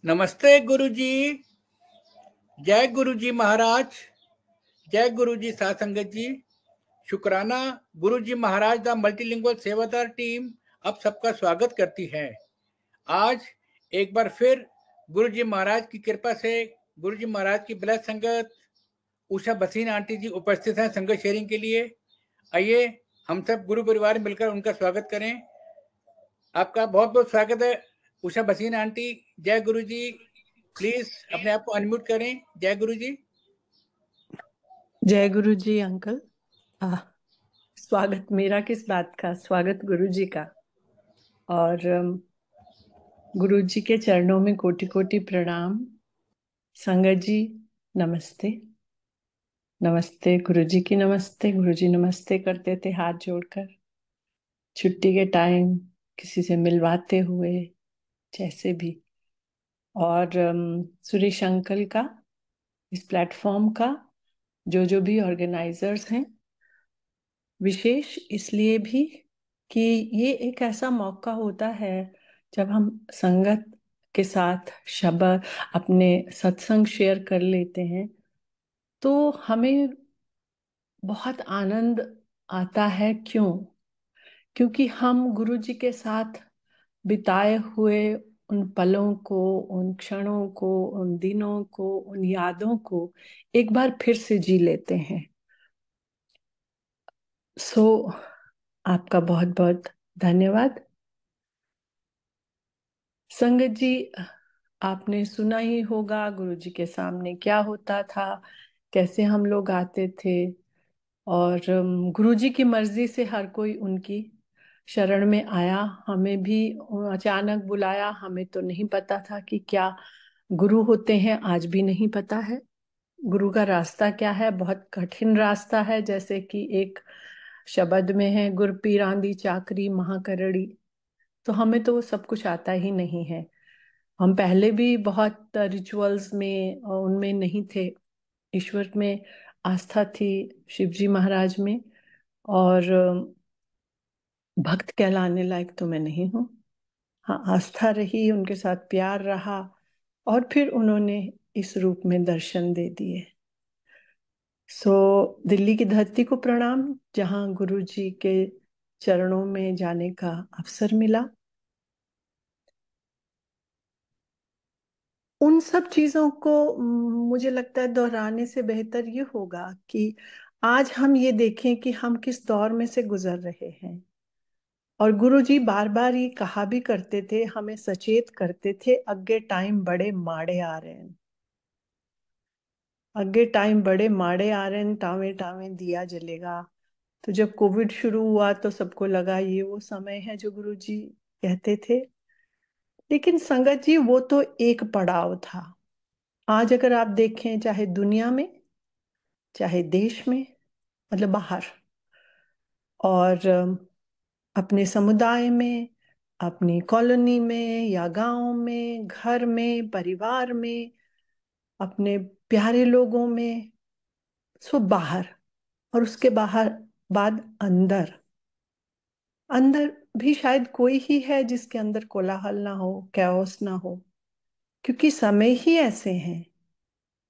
नमस्ते गुरुजी। जय गुरुजी महाराज। जय गुरुजी साथ संगत जी। शुक्राना। गुरुजी महाराज द मल्टीलिंगुअल सेवादार टीम अब सबका स्वागत करती है। आज एक बार फिर गुरुजी महाराज की कृपा से गुरुजी महाराज की ब्लस संगत उषा भसीन आंटी जी उपस्थित हैं संगत शेयरिंग के लिए। आइए हम सब गुरु परिवार मिलकर उनका स्वागत करें। आपका बहुत बहुत स्वागत है उषा भसीन आंटी। जय गुरुजी। प्लीज अपने आप को अनम्यूट करें। जय गुरुजी। जय गुरु जी अंकल। स्वागत मेरा किस बात का, स्वागत गुरु जी का। और गुरु जी के चरणों में कोटि कोटि प्रणाम। संगत जी नमस्ते। नमस्ते गुरु जी की नमस्ते। गुरु जी नमस्ते करते थे हाथ जोड़कर, छुट्टी के टाइम किसी से मिलवाते हुए, जैसे भी। और सुरेश अंकल का, इस प्लेटफॉर्म का जो भी ऑर्गेनाइजर्स हैं, विशेष इसलिए भी कि ये एक ऐसा मौका होता है जब हम संगत के साथ शब्द अपने सत्संग शेयर कर लेते हैं, तो हमें बहुत आनंद आता है। क्योंकि हम गुरु जी के साथ बिताए हुए उन पलों को, उन क्षणों को, उन दिनों को, उन यादों को एक बार फिर से जी लेते हैं। सो आपका बहुत बहुत धन्यवाद। संगत जी, आपने सुना ही होगा गुरु जी के सामने क्या होता था, कैसे हम लोग आते थे। और गुरु जी की मर्जी से हर कोई उनकी शरण में आया। हमें भी अचानक बुलाया, हमें तो नहीं पता था कि क्या गुरु होते हैं, आज भी नहीं पता है। गुरु का रास्ता क्या है, बहुत कठिन रास्ता है। जैसे कि एक शब्द में है, गुर पीरांदी चाकरी महाकरड़ी। तो हमें तो वो सब कुछ आता ही नहीं है। हम पहले भी बहुत रिचुअल्स में उनमें नहीं थे। ईश्वर में आस्था थी, शिव जी महाराज में। और भक्त कहलाने लायक तो मैं नहीं हूँ। हाँ, आस्था रही, उनके साथ प्यार रहा, और फिर उन्होंने इस रूप में दर्शन दे दिए। सो दिल्ली की धरती को प्रणाम, जहाँ गुरु जी के चरणों में जाने का अवसर मिला। उन सब चीजों को मुझे लगता है दोहराने से बेहतर ये होगा कि आज हम ये देखें कि हम किस दौर में से गुजर रहे हैं। और गुरु जी बार बार ये कहा भी करते थे, हमें सचेत करते थे, अगे टाइम बड़े माड़े आ रहे हैं। अगे टाइम बड़े माड़े आ रहे हैं, टावे टावे दिया जलेगा। तो जब कोविड शुरू हुआ तो सबको लगा ये वो समय है जो गुरु जी कहते थे। लेकिन संगत जी, वो तो एक पड़ाव था। आज अगर आप देखें, चाहे दुनिया में, चाहे देश में, मतलब बाहर, और अपने समुदाय में, अपनी कॉलोनी में या गांव में, घर में, परिवार में, अपने प्यारे लोगों में, सो बाहर, और उसके बाहर बाद अंदर। अंदर भी शायद कोई ही है जिसके अंदर कोलाहल ना हो, कैओस ना हो। क्योंकि समय ही ऐसे हैं।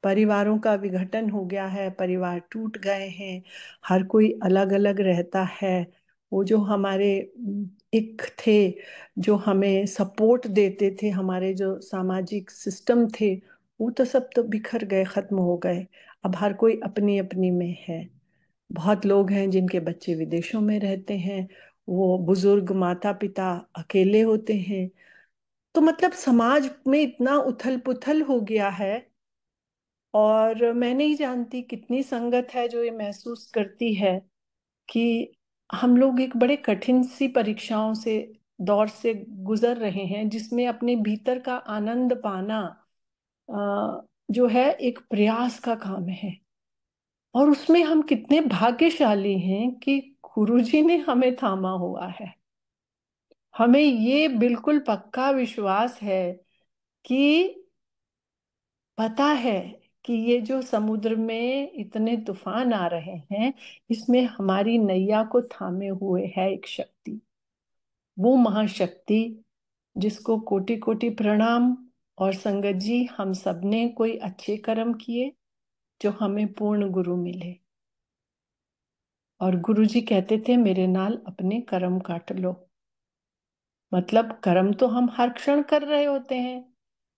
परिवारों का विघटन हो गया है, परिवार टूट गए हैं, हर कोई अलग अलग रहता है। वो जो हमारे एक थे, जो हमें सपोर्ट देते थे, हमारे जो सामाजिक सिस्टम थे, वो तो सब तो बिखर गए, खत्म हो गए। अब हर कोई अपनी अपनी में है। बहुत लोग हैं जिनके बच्चे विदेशों में रहते हैं, वो बुजुर्ग माता पिता अकेले होते हैं। तो मतलब समाज में इतना उथल पुथल हो गया है। और मैं नहीं जानती कितनी संगत है जो ये महसूस करती है कि हम लोग एक बड़े कठिन सी परीक्षाओं से, दौर से गुजर रहे हैं, जिसमें अपने भीतर का आनंद पाना जो है एक प्रयास का काम है। और उसमें हम कितने भाग्यशाली हैं कि गुरुजी ने हमें थामा हुआ है। हमें ये बिल्कुल पक्का विश्वास है कि पता है कि ये जो समुद्र में इतने तूफान आ रहे हैं, इसमें हमारी नैया को थामे हुए है एक शक्ति। वो महाशक्ति जिसको कोटि कोटि प्रणाम और संगत जी, हम सबने कोई अच्छे कर्म किए जो हमें पूर्ण गुरु मिले। और गुरु जी कहते थे, मेरे नाल अपने कर्म काट लो। मतलब कर्म तो हम हर क्षण कर रहे होते हैं।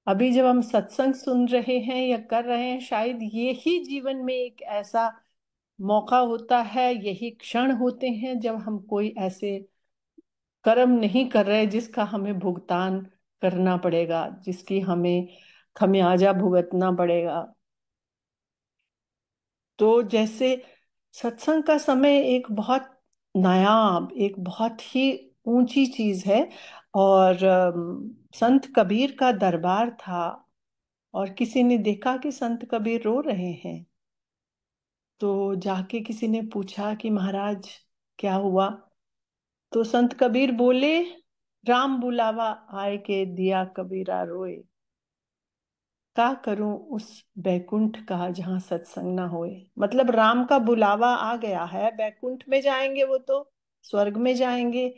अभी जब हम सत्संग सुन रहे हैं या कर रहे हैं, शायद ये ही जीवन में एक ऐसा मौका होता है, यही क्षण होते हैं जब हम कोई ऐसे कर्म नहीं कर रहे जिसका हमें भुगतान करना पड़ेगा, जिसकी हमें खमियाजा भुगतना पड़ेगा। तो जैसे सत्संग का समय एक बहुत नायाब, एक बहुत ही ऊंची चीज है। और संत कबीर का दरबार था, और किसी ने देखा कि संत कबीर रो रहे हैं। तो जाके किसी ने पूछा कि महाराज क्या हुआ? तो संत कबीर बोले, राम बुलावा आए के दिया कबीरा रोए। का करूं उस बैकुंठ का जहां सत्संग ना होए। मतलब राम का बुलावा आ गया है, बैकुंठ में जाएंगे वो तो, स्वर्ग में जाएंगे।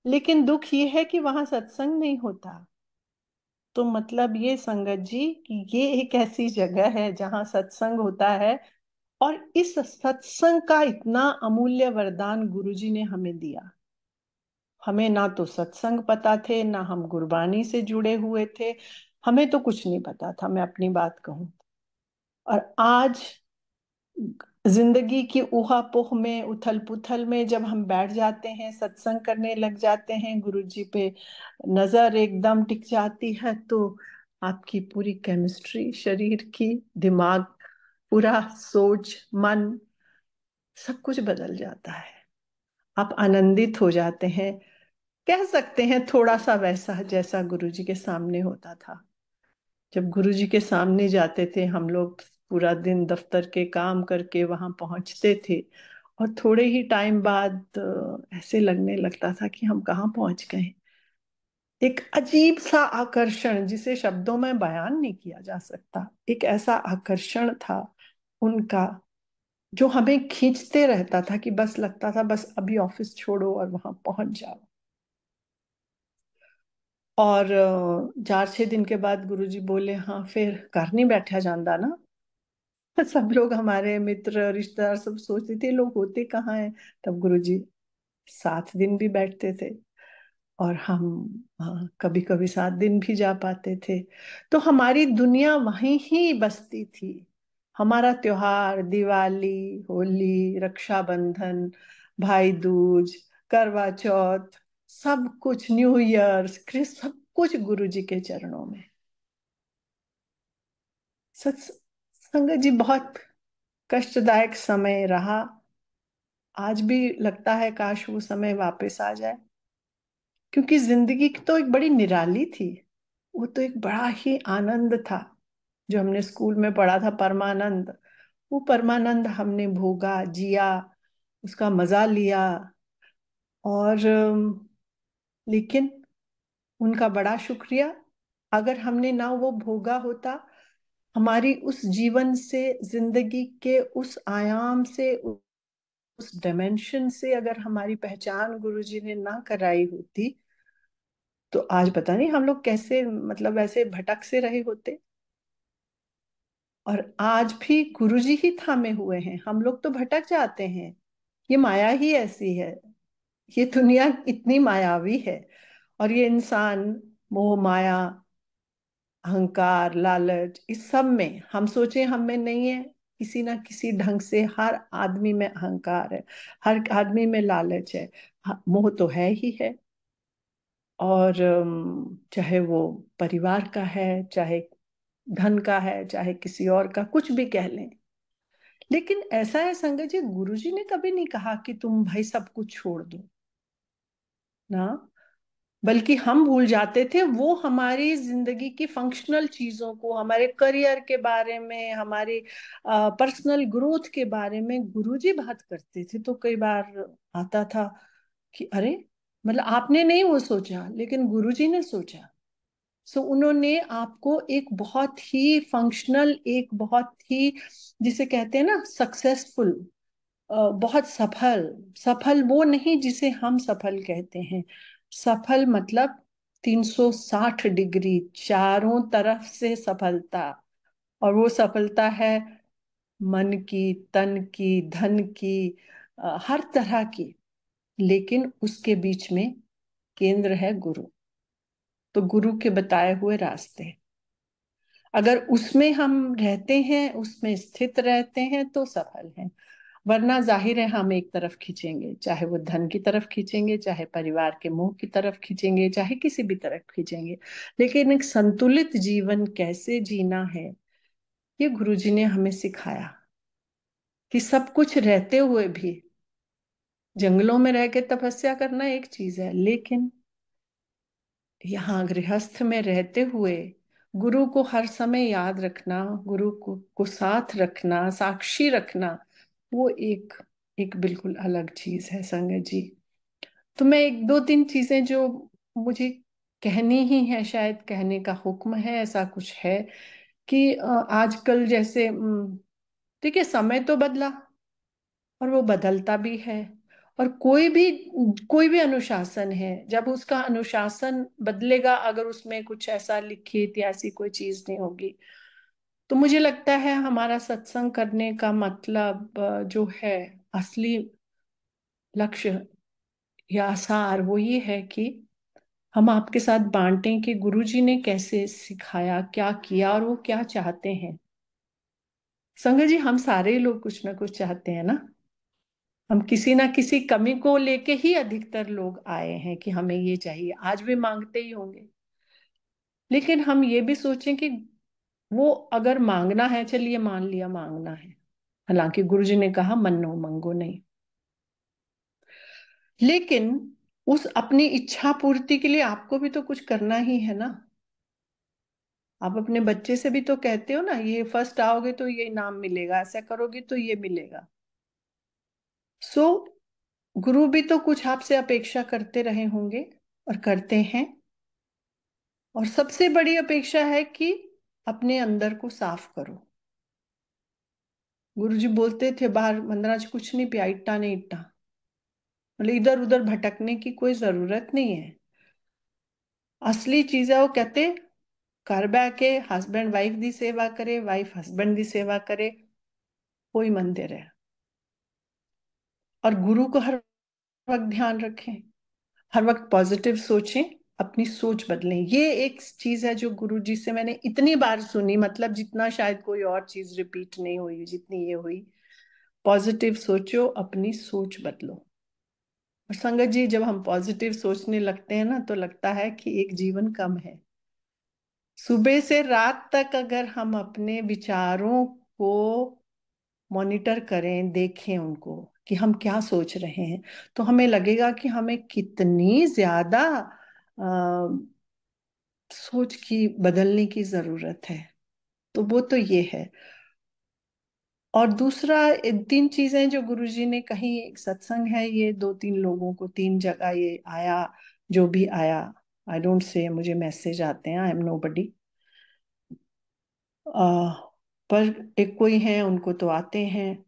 लेकिन दुख ये है कि वहां सत्संग नहीं होता। तो मतलब ये संगत जी कि ये एक ऐसी जगह है जहां सत्संग होता है। और इस सत्संग का इतना अमूल्य वरदान गुरुजी ने हमें दिया। हमें ना तो सत्संग पता थे, ना हम गुरबानी से जुड़े हुए थे। हमें तो कुछ नहीं पता था, मैं अपनी बात कहूं। और आज जिंदगी की ऊहापोह में, उथल पुथल में जब हम बैठ जाते हैं, सत्संग करने लग जाते हैं, गुरु जी पे नजर एकदम टिक जाती है, तो आपकी पूरी केमिस्ट्री शरीर की, दिमाग, पूरा सोच, मन, सब कुछ बदल जाता है। आप आनंदित हो जाते हैं। कह सकते हैं थोड़ा सा वैसा जैसा गुरु जी के सामने होता था। जब गुरु जी के सामने जाते थे हम लोग, पूरा दिन दफ्तर के काम करके वहां पहुंचते थे, और थोड़े ही टाइम बाद ऐसे लगने लगता था कि हम कहाँ पहुंच गए। एक अजीब सा आकर्षण जिसे शब्दों में बयान नहीं किया जा सकता, एक ऐसा आकर्षण था उनका जो हमें खींचते रहता था, कि बस लगता था बस अभी ऑफिस छोड़ो और वहां पहुंच जाओ। और 4-6 दिन के बाद गुरुजी बोले, हाँ फिर घर नहीं बैठा जाता ना। सब लोग, हमारे मित्र रिश्तेदार सब सोचते थे लोग होते कहाँ हैं। तब गुरुजी 7 दिन भी बैठते थे, और हम कभी कभी 7 दिन भी जा पाते थे। तो हमारी दुनिया वहीं ही बसती थी। हमारा त्योहार, दिवाली, होली, रक्षाबंधन, भाई दूज, करवा चौथ, सब कुछ, न्यू ईयर्स, क्रिस, सब कुछ गुरु जी के चरणों में। सच संगत जी, बहुत कष्टदायक समय रहा। आज भी लगता है काश वो समय वापस आ जाए, क्योंकि जिंदगी तो एक बड़ी निराली थी। वो तो एक बड़ा ही आनंद था जो हमने स्कूल में पढ़ा था, परमानंद। वो परमानंद हमने भोगा, जिया, उसका मजा लिया। और लेकिन उनका बड़ा शुक्रिया। अगर हमने ना वो भोगा होता, हमारी उस जीवन से, जिंदगी के उस आयाम से, उस डायमेंशन से अगर हमारी पहचान गुरुजी ने ना कराई होती, तो आज पता नहीं हम लोग कैसे, मतलब ऐसे भटक से रहे होते। और आज भी गुरुजी ही थामे हुए हैं, हम लोग तो भटक जाते हैं। ये माया ही ऐसी है, ये दुनिया इतनी मायावी है। और ये इंसान मोह माया, अहंकार, लालच, इस सब में हम सोचे हम में नहीं है। किसी ना किसी ढंग से हर आदमी में अहंकार है, हर आदमी में लालच है। मोह तो है ही है। और चाहे वो परिवार का है, चाहे धन का है, चाहे किसी और का, कुछ भी कह लें। लेकिन ऐसा है संगत जी, गुरुजी ने कभी नहीं कहा कि तुम भाई सब कुछ छोड़ दो ना। बल्कि हम भूल जाते थे वो हमारी जिंदगी की फंक्शनल चीजों को, हमारे करियर के बारे में, हमारी पर्सनल ग्रोथ के बारे में गुरुजी बात करते थे। तो कई बार आता था कि अरे, मतलब आपने नहीं वो सोचा, लेकिन गुरुजी ने सोचा। सो उन्होंने आपको एक बहुत ही फंक्शनल, एक बहुत ही, जिसे कहते हैं ना सक्सेसफुल, बहुत सफल, सफल वो नहीं जिसे हम सफल कहते हैं। सफल मतलब 360 डिग्री चारों तरफ से सफलता। और वो सफलता है मन की, तन की, धन की, हर तरह की। लेकिन उसके बीच में केंद्र है गुरु। तो गुरु के बताए हुए रास्ते, अगर उसमें हम रहते हैं, उसमें स्थित रहते हैं तो सफल हैं। वरना जाहिर है हम एक तरफ खींचेंगे, चाहे वो धन की तरफ खींचेंगे, चाहे परिवार के मुंह की तरफ खींचेंगे, चाहे किसी भी तरफ खींचेंगे। लेकिन एक संतुलित जीवन कैसे जीना है, ये गुरुजी ने हमें सिखाया। कि सब कुछ रहते हुए भी, जंगलों में रह के तपस्या करना एक चीज है, लेकिन यहाँ गृहस्थ में रहते हुए गुरु को हर समय याद रखना, गुरु को साथ रखना, साक्षी रखना, वो एक एक बिल्कुल अलग चीज है संगत जी। तो मैं एक दो तीन चीजें जो मुझे कहनी ही है, शायद कहने का हुक्म है, ऐसा कुछ है कि आजकल जैसे ठीक है, समय तो बदला और वो बदलता भी है। और कोई भी अनुशासन है, जब उसका अनुशासन बदलेगा, अगर उसमें कुछ ऐसा लिखित या ऐसी कोई चीज नहीं होगी, तो मुझे लगता है हमारा सत्संग करने का मतलब जो है, असली लक्ष्य या सार वो ये है कि हम आपके साथ बांटें कि गुरुजी ने कैसे सिखाया, क्या किया और वो क्या चाहते हैं। संगत जी, हम सारे लोग कुछ ना कुछ चाहते हैं ना। हम किसी ना किसी कमी को लेके ही अधिकतर लोग आए हैं कि हमें ये चाहिए, आज भी मांगते ही होंगे। लेकिन हम ये भी सोचें कि वो अगर मांगना है, चलिए मान लिया मांगना है, हालांकि गुरुजी ने कहा मन्नो मंगो नहीं, लेकिन उस अपनी इच्छा पूर्ति के लिए आपको भी तो कुछ करना ही है ना। आप अपने बच्चे से भी तो कहते हो ना, ये फर्स्ट आओगे तो ये इनाम मिलेगा, ऐसा करोगे तो ये मिलेगा। सो गुरु भी तो कुछ आपसे अपेक्षा करते रहे होंगे और करते हैं। और सबसे बड़ी अपेक्षा है कि अपने अंदर को साफ करो। गुरुजी बोलते थे बाहर मंदरा च कुछ नहीं पिया, इट्टा नहीं इट्टा। मतलब इधर उधर भटकने की कोई जरूरत नहीं है। असली चीज है, वो कहते घर बह के हस्बैंड वाइफ दी सेवा करे, वाइफ हस्बैंड दी सेवा करे, कोई मंदिर है। और गुरु को हर वक्त ध्यान रखें, हर वक्त पॉजिटिव सोचें, अपनी सोच बदलें। ये एक चीज है जो गुरु जी से मैंने इतनी बार सुनी, मतलब जितना शायद कोई और चीज रिपीट नहीं हुई जितनी ये हुई। पॉजिटिव सोचो, अपनी सोच बदलो। और संगत जी, जब हम पॉजिटिव सोचने लगते हैं ना, तो लगता है कि एक जीवन कम है। सुबह से रात तक अगर हम अपने विचारों को मॉनिटर करें, देखें उनको कि हम क्या सोच रहे हैं, तो हमें लगेगा कि हमें कितनी ज्यादा सोच की बदलने की जरूरत है। तो वो तो ये है। और दूसरा, तीन चीजें जो गुरुजी ने कही, एक सत्संग है, ये दो तीन लोगों को तीन जगह ये आया, जो भी आया, आई डोंट से, मुझे मैसेज आते हैं, आई एम नोबडी। पर एक कोई है, उनको तो आते हैं।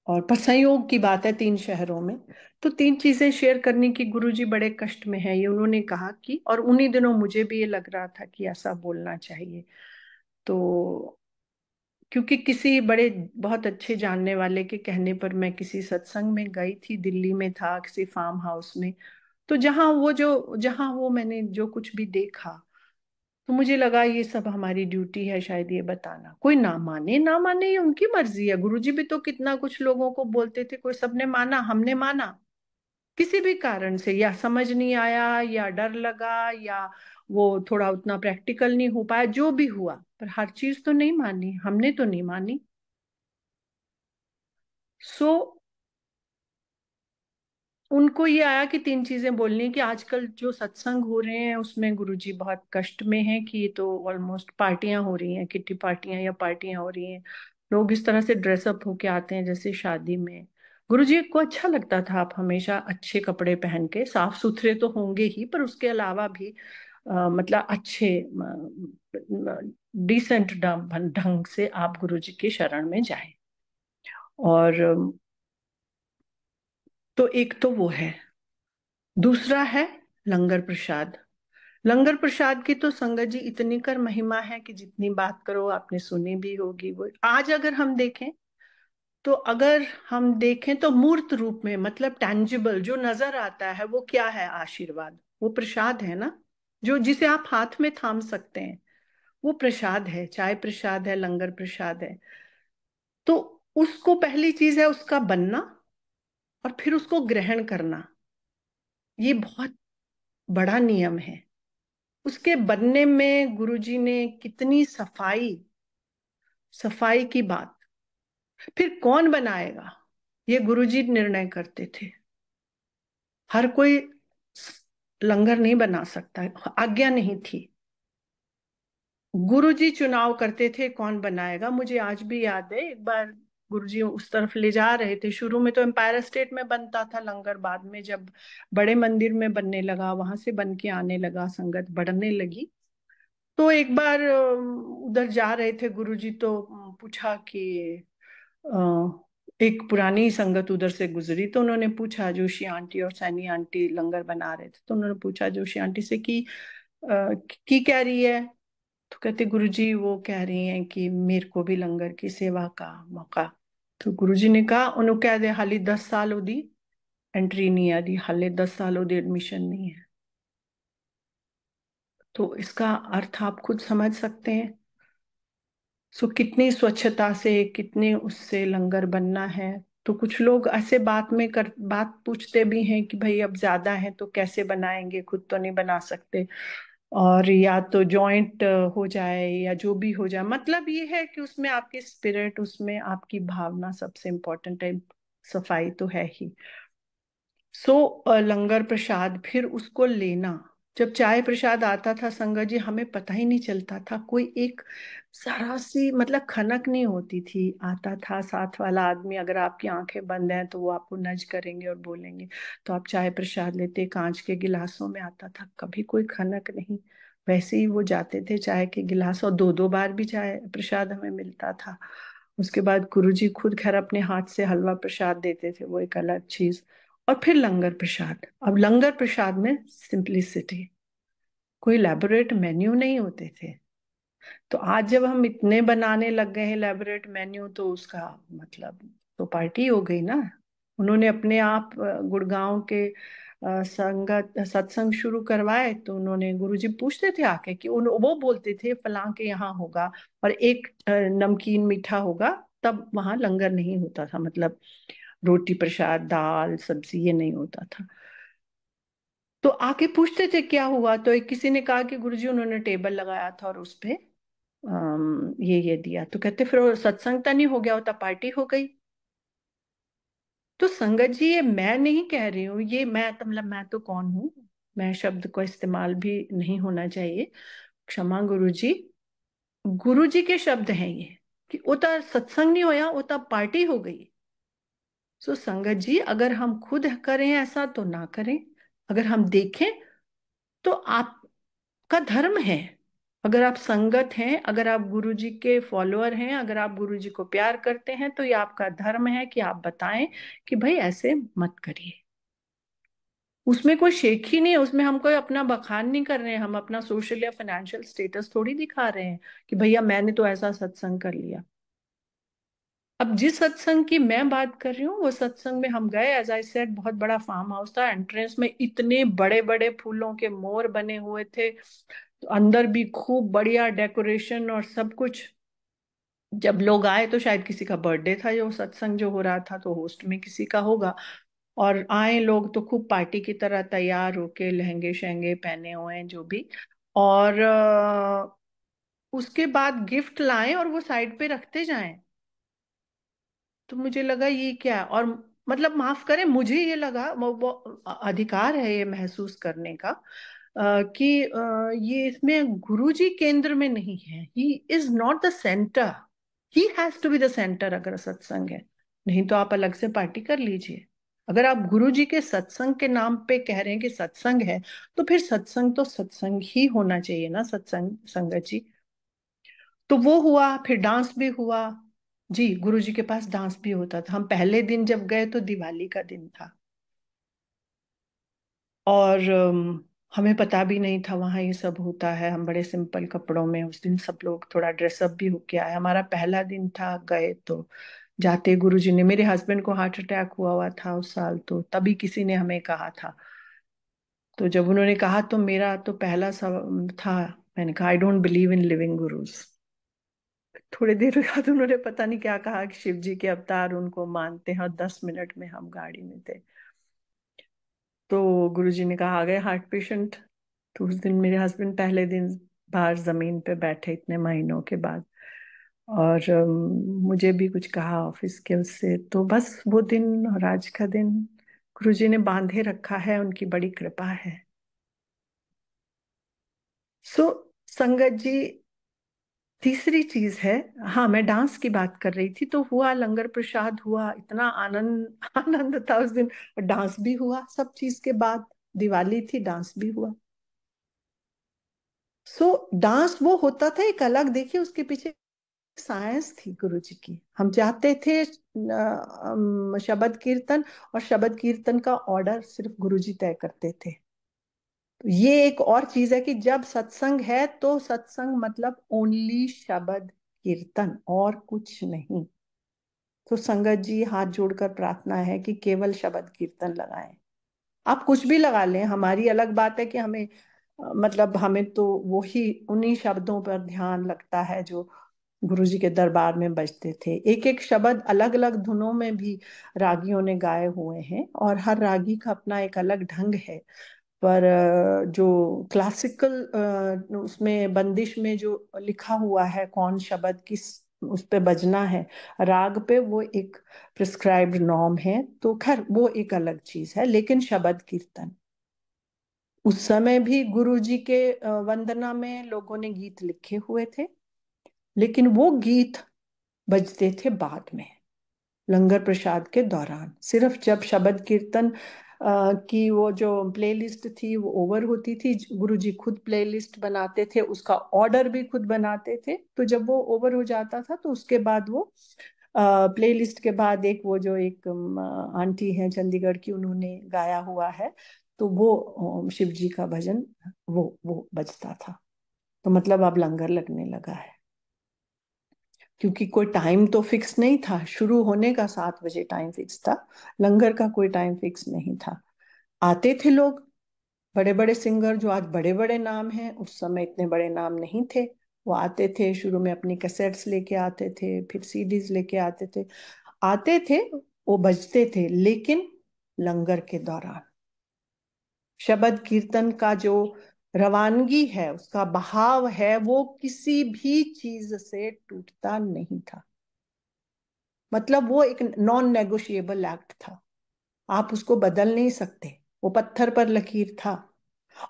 और पर संयोग की बात है, तीन शहरों में। तो तीन चीजें शेयर करने की, गुरुजी बड़े कष्ट में है, ये उन्होंने कहा कि, और उन्हीं दिनों मुझे भी ये लग रहा था कि ऐसा बोलना चाहिए। तो क्योंकि किसी बड़े बहुत अच्छे जानने वाले के कहने पर मैं किसी सत्संग में गई थी, दिल्ली में था, किसी फार्म हाउस में। तो जहां वो मैंने जो कुछ भी देखा, तो मुझे लगा ये सब हमारी ड्यूटी है शायद ये बताना। कोई ना माने ना माने, ये उनकी मर्जी है। गुरुजी भी तो कितना कुछ लोगों को बोलते थे, कोई सबने माना, हमने माना। किसी भी कारण से, या समझ नहीं आया, या डर लगा, या वो थोड़ा उतना प्रैक्टिकल नहीं हो पाया, जो भी हुआ, पर हर चीज तो नहीं मानी, हमने तो नहीं मानी। सो उनको ये आया कि तीन चीजें बोलनी, कि आजकल जो सत्संग हो रहे हैं उसमें गुरुजी बहुत कष्ट में हैं, कि ये तो ऑलमोस्ट पार्टियां हो रही हैं, किट्टी पार्टियां या पार्टियां हो रही हैं। लोग इस तरह से ड्रेसअप होके आते हैं जैसे शादी में। गुरुजी को अच्छा लगता था आप हमेशा अच्छे कपड़े पहन के, साफ सुथरे तो होंगे ही, पर उसके अलावा भी मतलब अच्छे डिसेंट ढंग से आप गुरुजी की शरण में जाएं। और तो एक तो वो है। दूसरा है लंगर प्रसाद। लंगर प्रसाद की तो संगत जी इतनी कर महिमा है कि जितनी बात करो आपने सुनी भी होगी। वो आज अगर हम देखें, तो अगर हम देखें तो मूर्त रूप में, मतलब टैंजिबल जो नजर आता है, वो क्या है? आशीर्वाद। वो प्रसाद है ना, जो जिसे आप हाथ में थाम सकते हैं, वो प्रसाद है। चाय प्रसाद है, लंगर प्रसाद है। तो उसको पहली चीज है उसका बनना, और फिर उसको ग्रहण करना। ये बहुत बड़ा नियम है। उसके बनने में गुरुजी ने कितनी सफाई, सफाई की बात। फिर कौन बनाएगा, ये गुरुजी निर्णय करते थे। हर कोई लंगर नहीं बना सकता, आज्ञा नहीं थी। गुरुजी चुनाव करते थे कौन बनाएगा। मुझे आज भी याद है, एक बार गुरुजी उस तरफ ले जा रहे थे। शुरू में तो एम्पायर स्टेट में बनता था लंगर, बाद में जब बड़े मंदिर में बनने लगा, वहां से बन के आने लगा, संगत बढ़ने लगी। तो एक बार उधर जा रहे थे गुरुजी, तो पूछा कि एक पुरानी संगत उधर से गुजरी, तो उन्होंने पूछा, जोशी आंटी और सैनी आंटी लंगर बना रहे थे, तो उन्होंने पूछा जोशी आंटी से कि की कह रही है? तो कहते गुरुजी वो कह रही हैं कि मेरे को भी लंगर की सेवा का मौका। तो गुरुजी ने कहा, उन्होंने कह दे हाली 10 साल ओदी एंट्री नहीं आ रही, हाले 10 साल ओदी एडमिशन नहीं है। तो इसका अर्थ आप खुद समझ सकते हैं। सो कितनी स्वच्छता से, कितने उससे लंगर बनना है। तो कुछ लोग ऐसे बात पूछते भी हैं कि भाई अब ज्यादा है तो कैसे बनाएंगे, खुद तो नहीं बना सकते, और या तो जॉइंट हो जाए या जो भी हो जाए। मतलब ये है कि उसमें आपकी स्पिरिट, उसमें आपकी भावना सबसे इम्पोर्टेंट है। सफाई तो है ही। सो लंगर प्रसाद, फिर उसको लेना। जब चाय प्रसाद आता था संगत जी, हमें पता ही नहीं चलता था। कोई एक जरा सी मतलब खनक नहीं होती थी। आता था साथ वाला आदमी, अगर आपकी आंखें बंद हैं तो वो आपको नज करेंगे और बोलेंगे, तो आप चाय प्रसाद लेते। कांच के गिलासों में आता था, कभी कोई खनक नहीं। वैसे ही वो जाते थे चाय के गिलास, और दो दो बार भी चाय प्रसाद हमें मिलता था। उसके बाद गुरुजी खुद खैर अपने हाथ से हलवा प्रसाद देते थे, वो एक अलग चीज। और फिर लंगर प्रसाद। अब लंगर प्रसाद में सिंपलिसिटी, कोई इलेबोरेट मेन्यू नहीं होते थे। तो आज जब हम इतने बनाने लग गए हैं इलेबोरेट मेन्यू, तो उसका मतलब तो पार्टी हो गई ना। उन्होंने अपने आप गुड़गांव के संगत सत्संग शुरू करवाए, तो उन्होंने गुरुजी पूछते थे आके कि वो बोलते थे फलां के यहाँ होगा, और एक नमकीन मीठा होगा। तब वहां लंगर नहीं होता था, मतलब रोटी प्रसाद दाल सब्जी ये नहीं होता था। तो आके पूछते थे क्या हुआ, तो एक किसी ने कहा कि गुरुजी उन्होंने टेबल लगाया था और उस पे ये दिया। तो कहते फिर वो सत्संग तो नहीं हो गया होता, पार्टी हो गई। तो संगत जी, ये मैं नहीं कह रही हूँ, ये मैं तो मतलब मैं तो कौन हूँ, मैं शब्द को इस्तेमाल भी नहीं होना चाहिए, क्षमा गुरुजी। गुरुजी के शब्द हैं ये, कि उता सत्संग नहीं होया, उता पार्टी हो गई। सो संगत जी, अगर हम खुद करें ऐसा तो ना करें। अगर हम देखें तो आपका धर्म है। अगर आप संगत हैं, अगर आप गुरु जी के फॉलोअर हैं, अगर आप गुरु जी को प्यार करते हैं, तो ये आपका धर्म है कि आप बताएं कि भाई ऐसे मत करिए। उसमें कोई शेख ही नहीं है, उसमें हम कोई अपना बखान नहीं कर रहे हैं, हम अपना सोशल या फाइनेंशियल स्टेटस थोड़ी दिखा रहे हैं कि भैया मैंने तो ऐसा सत्संग कर लिया। अब जिस सत्संग की मैं बात कर रही हूँ, वो सत्संग में हम गए, एज आई सेड, बहुत बड़ा फार्म हाउस था। एंट्रेंस में इतने बड़े बड़े फूलों के मोर बने हुए थे, तो अंदर भी खूब बढ़िया डेकोरेशन और सब कुछ। जब लोग आए तो शायद किसी का बर्थडे था, जो सत्संग जो हो रहा था, तो होस्ट में किसी का होगा। और आए लोग तो खूब पार्टी की तरह तैयार होके, लहंगे शहंगे पहने हुए हैं जो भी। और उसके बाद गिफ्ट लाएं और वो साइड पे रखते जाएं। तो मुझे लगा ये क्या है, और मतलब माफ करें, मुझे ये लगा वो अधिकार है ये महसूस करने का, कि ये इसमें गुरुजी केंद्र में नहीं है। He is not the centre, he has to be the centre अगर सत्संग है। नहीं तो आप अलग से पार्टी कर लीजिए। अगर आप गुरुजी के सत्संग के नाम पे कह रहे हैं कि सत्संग है, तो फिर सत्संग तो सत्संग ही होना चाहिए ना, सत्संग संगत जी। तो वो हुआ, फिर डांस भी हुआ। जी, गुरुजी के पास डांस भी होता था। हम पहले दिन जब गए तो दिवाली का दिन था, और हमें पता भी नहीं था वहां ये सब होता है। हम बड़े सिंपल कपड़ों में उस दिन सब लोग थोड़ा ड्रेसअप भी होके आए। हमारा पहला दिन था, गए तो जाते गुरुजी ने, मेरे हस्बैंड को हार्ट अटैक हुआ हुआ था उस साल, तो तभी किसी ने हमें कहा था। तो जब उन्होंने कहा तो मेरा तो पहला सब था, मैंने कहा I don't believe in living gurus. थोड़ी देर बाद उन्होंने पता नहीं क्या कहा कि शिव जी के अवतार, उनको मानते हैं, और 10 मिनट में हम गाड़ी में थे। तो गुरुजी ने कहा आ गए हार्ट पेशेंट। तो उस दिन मेरे हस्बैंड पहले दिन बाहर जमीन पे बैठे इतने महीनों के बाद, और मुझे भी कुछ कहा ऑफिस के उससे, तो बस वो दिन और आज का दिन गुरुजी ने बांधे रखा है, उनकी बड़ी कृपा है। सो संगत जी, तीसरी चीज है, हाँ मैं डांस की बात कर रही थी, तो हुआ लंगर प्रसाद हुआ, इतना आनंद आनंद था उस दिन, और डांस भी हुआ सब चीज के बाद। दिवाली थी, डांस भी हुआ। सो डांस वो होता था एक अलग, देखिए उसके पीछे साइंस थी गुरुजी की। हम जाते थे शबद कीर्तन, और शबद कीर्तन का ऑर्डर सिर्फ गुरुजी तय करते थे। तो ये एक और चीज है कि जब सत्संग है तो सत्संग मतलब ओनली शबद कीर्तन और कुछ नहीं। तो संगत जी, हाथ जोड़कर प्रार्थना है कि केवल शबद कीर्तन लगाएं। आप कुछ भी लगा लें, हमारी अलग बात है कि हमें मतलब हमें तो वही उन्हीं शब्दों पर ध्यान लगता है जो गुरुजी के दरबार में बजते थे। एक एक शब्द अलग अलग धुनों में भी रागियों ने गाए हुए हैं, और हर रागी का अपना एक अलग ढंग है। पर जो क्लासिकल उसमें बंदिश में जो लिखा हुआ है कौन शब्द किस उस पे बजना है, राग पे, वो एक प्रिस्क्राइब्ड नॉर्म है। तो खैर वो एक अलग चीज है, लेकिन शबद कीर्तन उस समय भी गुरुजी के वंदना में लोगों ने गीत लिखे हुए थे, लेकिन वो गीत बजते थे बाद में, लंगर प्रसाद के दौरान। सिर्फ जब शबद कीर्तन की वो जो प्लेलिस्ट थी वो ओवर होती थी, गुरुजी खुद प्लेलिस्ट बनाते थे, उसका ऑर्डर भी खुद बनाते थे। तो जब वो ओवर हो जाता था तो उसके बाद वो प्लेलिस्ट के बाद एक वो जो एक आंटी है चंडीगढ़ की, उन्होंने गाया हुआ है, तो वो शिव जी का भजन वो बजता था। तो मतलब अब लंगर लगने लगा है, क्योंकि कोई टाइम तो फिक्स नहीं था। शुरू होने का 7 बजे टाइम फिक्स था, लंगर का कोई टाइम फिक्स नहीं था। आते थे लोग, बड़े बड़े सिंगर जो आज बड़े बड़े नाम हैं, उस समय इतने बड़े नाम नहीं थे। वो आते थे, शुरू में अपनी कैसेट्स लेके आते थे, फिर सीडीज लेके आते थे, वो बजते थे, लेकिन लंगर के दौरान शबद कीर्तन का जो रवानगी है, उसका बहाव है, वो किसी भी चीज से टूटता नहीं था। मतलब वो एक नॉन नेगोशिएबल एक्ट था, आप उसको बदल नहीं सकते, वो पत्थर पर लकीर था।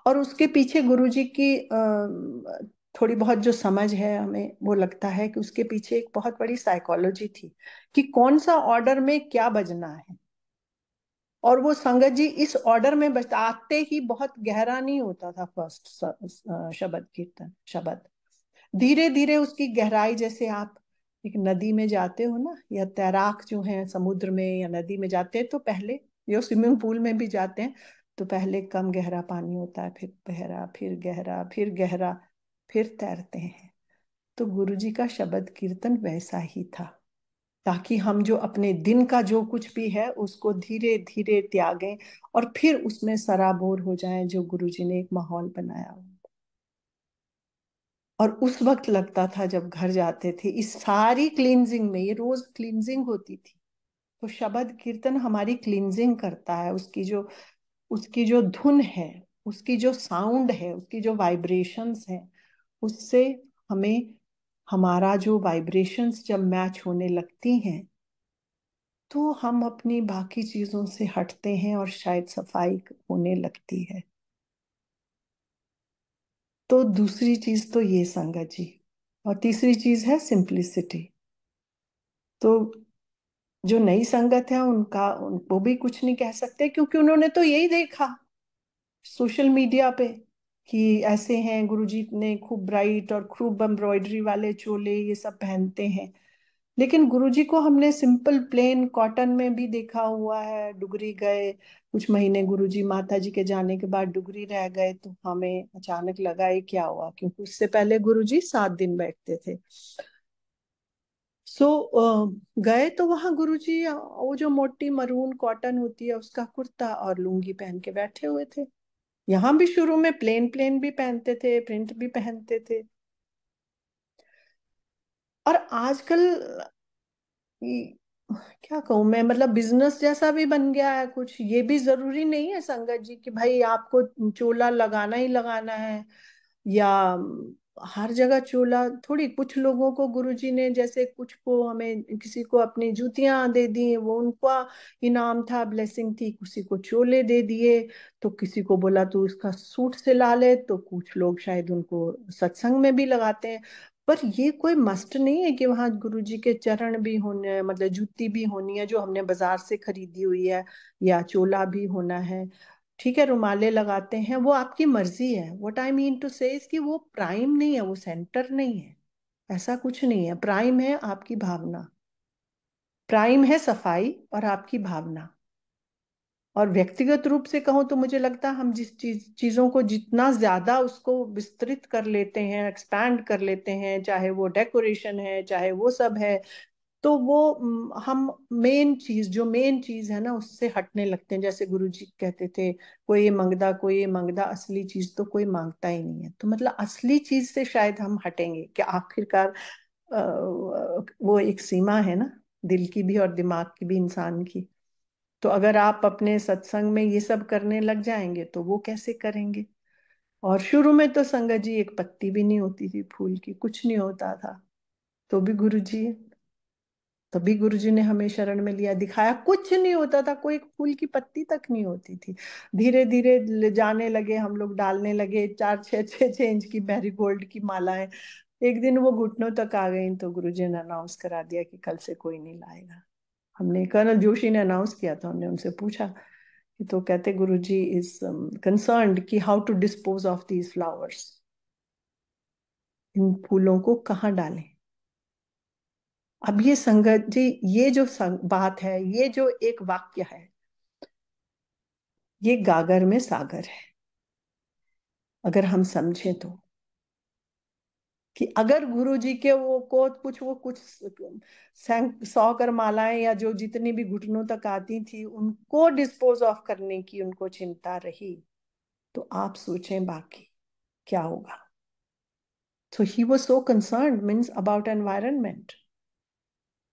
और उसके पीछे गुरुजी की थोड़ी बहुत जो समझ है, हमें वो लगता है कि उसके पीछे एक बहुत बड़ी साइकोलॉजी थी कि कौन सा ऑर्डर में क्या बजना है। और वो संगत जी इस ऑर्डर में बजता, आते ही बहुत गहरा नहीं होता था फर्स्ट शबद कीर्तन शबद, धीरे धीरे उसकी गहराई, जैसे आप एक नदी में जाते हो ना, या तैराक जो है समुद्र में या नदी में जाते हैं, तो पहले या स्विमिंग पूल में भी जाते हैं, तो पहले कम गहरा पानी होता है, फिर गहरा, फिर गहरा, फिर गहरा, फिर तैरते हैं। तो गुरुजी का शबद कीर्तन वैसा ही था, ताकि हम जो अपने दिन का जो कुछ भी है उसको धीरे धीरे त्यागें, और फिर उसमें सराबोर हो जाएं जो गुरुजी ने एक माहौल बनाया हो। और उस वक्त लगता था जब घर जाते थे, इस सारी क्लींजिंग में, ये रोज क्लींजिंग होती थी, तो शबद कीर्तन हमारी क्लींजिंग करता है। उसकी जो धुन है, उसकी जो साउंड है, उसकी जो वाइब्रेशंस हैं, उससे हमें, हमारा जो वाइब्रेशंस जब मैच होने लगती हैं, तो हम अपनी बाकी चीजों से हटते हैं और शायद सफाई होने लगती है। तो दूसरी चीज तो ये संगत जी, और तीसरी चीज है सिंप्लिसिटी। तो जो नई संगत है उनका, उनको भी कुछ नहीं कह सकते, क्योंकि उन्होंने तो यही देखा सोशल मीडिया पे कि ऐसे हैं गुरुजी ने खूब ब्राइट और खूब एम्ब्रॉयडरी वाले चोले ये सब पहनते हैं। लेकिन गुरुजी को हमने सिंपल प्लेन कॉटन में भी देखा हुआ है। डुगरी गए कुछ महीने, गुरुजी माता जी के जाने के बाद डुगरी रह गए, तो हमें अचानक लगा ये क्या हुआ, क्योंकि उससे पहले गुरुजी 7 दिन बैठते थे। सो गए तो वहां गुरुजी वो जो मोटी मरून कॉटन होती है उसका कुर्ता और लुंगी पहन के बैठे हुए थे। यहाँ भी शुरू में प्लेन प्लेन भी पहनते थे, प्रिंट भी पहनते थे। और आजकल क्या कहूँ मैं, मतलब बिजनेस जैसा भी बन गया है कुछ। ये भी जरूरी नहीं है संगत जी कि भाई आपको चोला लगाना ही लगाना है, या हर जगह चोला थोड़ी। कुछ लोगों को गुरुजी ने, जैसे कुछ को, हमें किसी को अपनी जूतियां दे दी, वो उनका इनाम था, ब्लेसिंग थी। किसी को चोले दे दिए, तो किसी को बोला तू उसका सूट सिला ले, तो कुछ लोग शायद उनको सत्संग में भी लगाते हैं। पर ये कोई मस्ट नहीं है कि वहां गुरुजी के चरण भी होने, मतलब जूती भी होनी है जो हमने बाजार से खरीदी हुई है, या चोला भी होना है। ठीक है, रुमाले लगाते हैं, वो आपकी मर्जी है। व्हाट आई मीन टू से कि वो प्राइम नहीं है, वो सेंटर नहीं है। ऐसा कुछ नहीं है। प्राइम है आपकी भावना, प्राइम है सफाई और आपकी भावना। और व्यक्तिगत रूप से कहूँ तो मुझे लगता है हम जिस चीजों को जितना ज्यादा उसको विस्तृत कर लेते हैं, एक्सपैंड कर लेते हैं, चाहे वो डेकोरेशन है, चाहे वो सब है, तो वो हम मेन चीज, जो मेन चीज है ना, उससे हटने लगते हैं। जैसे गुरुजी कहते थे, कोई ये मंगदा, कोई ये मंगदा, असली चीज तो कोई मांगता ही नहीं है। तो मतलब असली चीज से शायद हम हटेंगे कि आखिरकार वो एक सीमा है ना, दिल की भी और दिमाग की भी, इंसान की। तो अगर आप अपने सत्संग में ये सब करने लग जाएंगे तो वो कैसे करेंगे। और शुरू में तो संगत जी एक पत्ती भी नहीं होती थी फूल की, कुछ नहीं होता था, तो भी गुरुजी, तभी गुरुजी ने हमें शरण में लिया, दिखाया कुछ नहीं होता था, कोई फूल की पत्ती तक नहीं होती थी। धीरे धीरे ले जाने लगे हम लोग, डालने लगे 4 6 6 6 इंच की मैरीगोल्ड की मालाएं। एक दिन वो घुटनों तक आ गई, तो गुरुजी ने अनाउंस करा दिया कि कल से कोई नहीं लाएगा। हमने, कर्नल जोशी ने अनाउंस किया था, हमने उनसे पूछा कि, तो कहते गुरुजी इज कंसर्न्ड कि how to dispose of these flowers, इन फूलों को कहाँ डालें। अब ये संगत जी, ये जो बात है, ये जो एक वाक्य है, ये गागर में सागर है। अगर हम समझें तो, कि अगर गुरु जी के वो कुछ 100 कर मालाएं, या जो जितनी भी घुटनों तक आती थी, उनको डिस्पोज ऑफ करने की उनको चिंता रही, तो आप सोचें बाकी क्या होगा। So he was so concerned, means about environment.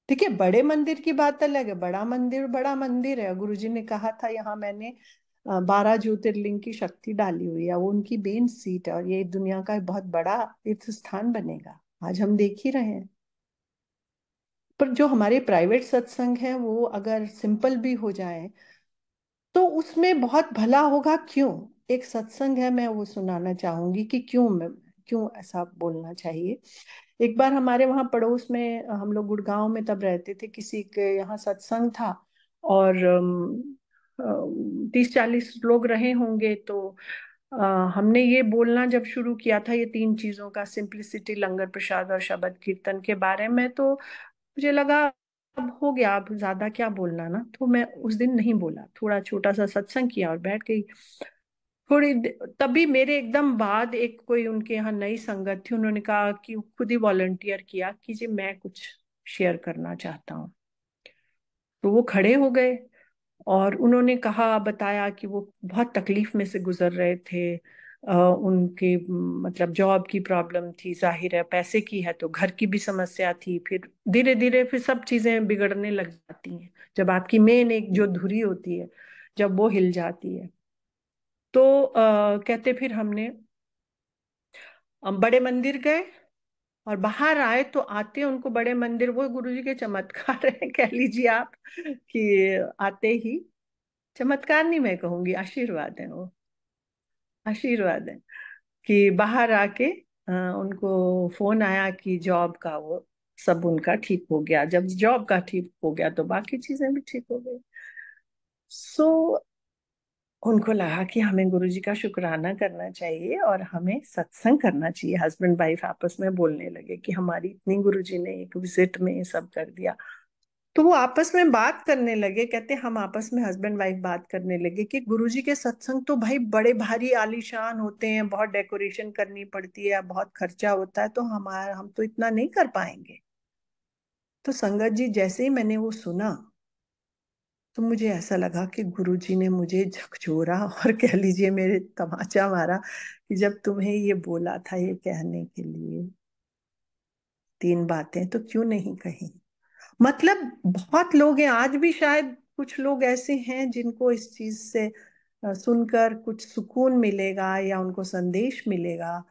देखिए, बड़े मंदिर की बात अलग है, बड़ा मंदिर है। गुरुजी ने कहा था यहाँ मैंने 12 ज्योतिर्लिंग की शक्ति डाली हुई है, वो उनकी मेन सीट है, और ये दुनिया का बहुत बड़ा तीर्थ स्थान बनेगा। आज हम देख ही रहे हैं। पर जो हमारे प्राइवेट सत्संग है, वो अगर सिंपल भी हो जाए तो उसमें बहुत भला होगा। क्यों? एक सत्संग है, मैं वो सुनाना चाहूंगी कि क्यों ऐसा बोलना चाहिए। एक बार हमारे वहाँ पड़ोस में, हम लोग गुड़गांव में तब रहते थे, किसी के यहाँ सत्संग था, और 30 40 लोग रहे होंगे। तो अ, हमने ये बोलना जब शुरू किया था, ये 3 चीजों का, सिंप्लिसिटी, लंगर प्रसाद और शबद कीर्तन के बारे में, तो मुझे लगा अब हो गया, अब ज्यादा क्या बोलना ना। तो मैं उस दिन नहीं बोला, थोड़ा छोटा सा सत्संग किया और बैठ गई। तभी मेरे एकदम बाद एक कोई उनके यहाँ नई संगत थी, उन्होंने कहा कि खुद ही वॉलंटियर किया कि जी मैं कुछ शेयर करना चाहता हूँ। तो वो खड़े हो गए और उन्होंने कहा, बताया कि वो बहुत तकलीफ में से गुजर रहे थे। उनके मतलब जॉब की प्रॉब्लम थी, जाहिर है पैसे की है, तो घर की भी समस्या थी। फिर धीरे धीरे फिर सब चीजें बिगड़ने लग जाती हैं, जब आपकी मेन एक जो धुरी होती है, जब वो हिल जाती है। तो कहते फिर हम बड़े मंदिर गए, और बाहर आए तो आते उनको बड़े मंदिर, वो गुरुजी के चमत्कार है कह लीजिए आप, कि आते ही, चमत्कार नहीं मैं कहूंगी, आशीर्वाद है वो, आशीर्वाद है कि बाहर आके उनको फोन आया कि जॉब का वो सब उनका ठीक हो गया। जब जॉब का ठीक हो गया तो बाकी चीजें भी ठीक हो गई। सो उनको लगा कि हमें गुरुजी का शुक्राना करना चाहिए और हमें सत्संग करना चाहिए। हस्बैंड वाइफ आपस में बोलने लगे कि हमारी इतनी गुरुजी ने एक विजिट में ये सब कर दिया। तो वो आपस में बात करने लगे, कहते हम आपस में हस्बैंड वाइफ बात करने लगे कि गुरुजी के सत्संग तो भाई बड़े भारी आलीशान होते हैं, बहुत डेकोरेशन करनी पड़ती है, बहुत खर्चा होता है, तो हम तो इतना नहीं कर पाएंगे। तो संगत जी, जैसे ही मैंने वो सुना तो मुझे ऐसा लगा कि गुरुजी ने मुझे झकझोरा और कह लीजिए मेरे तमाचा मारा कि जब तुम्हें ये बोला था ये कहने के लिए 3 बातें तो क्यों नहीं कही। मतलब बहुत लोग हैं आज भी, शायद कुछ लोग ऐसे हैं जिनको इस चीज से सुनकर कुछ सुकून मिलेगा या उनको संदेश मिलेगा।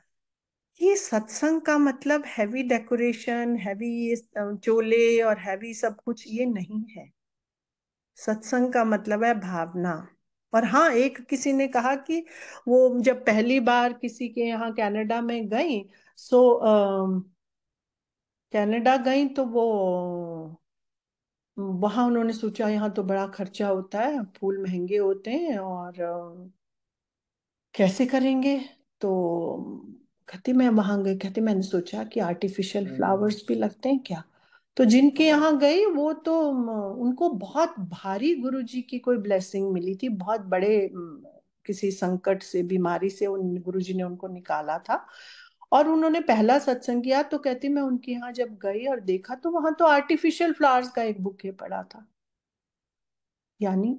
ये सत्संग का मतलब हैवी डेकोरेशन, हैवी चोले और हैवी सब कुछ ये नहीं है। सत्संग का मतलब है भावना। और हाँ, एक किसी ने कहा कि वो जब पहली बार किसी के यहाँ कनाडा में गई, सो कनाडा गई तो वो वहां उन्होंने सोचा यहाँ तो बड़ा खर्चा होता है, फूल महंगे होते हैं और कैसे करेंगे। तो कहती मैं वहां गई, कहती मैंने सोचा कि आर्टिफिशियल फ्लावर्स भी लगते हैं क्या। तो जिनके यहाँ गई वो तो उनको बहुत भारी गुरुजी की कोई ब्लेसिंग मिली थी, बहुत बड़े किसी संकट से, बीमारी से उन गुरुजी ने उनको निकाला था। और उन्होंने पहला सत्संग किया तो कहती मैं उनके यहाँ जब गई और देखा तो वहां तो आर्टिफिशियल फ्लावर्स का एक बुके पड़ा था। यानी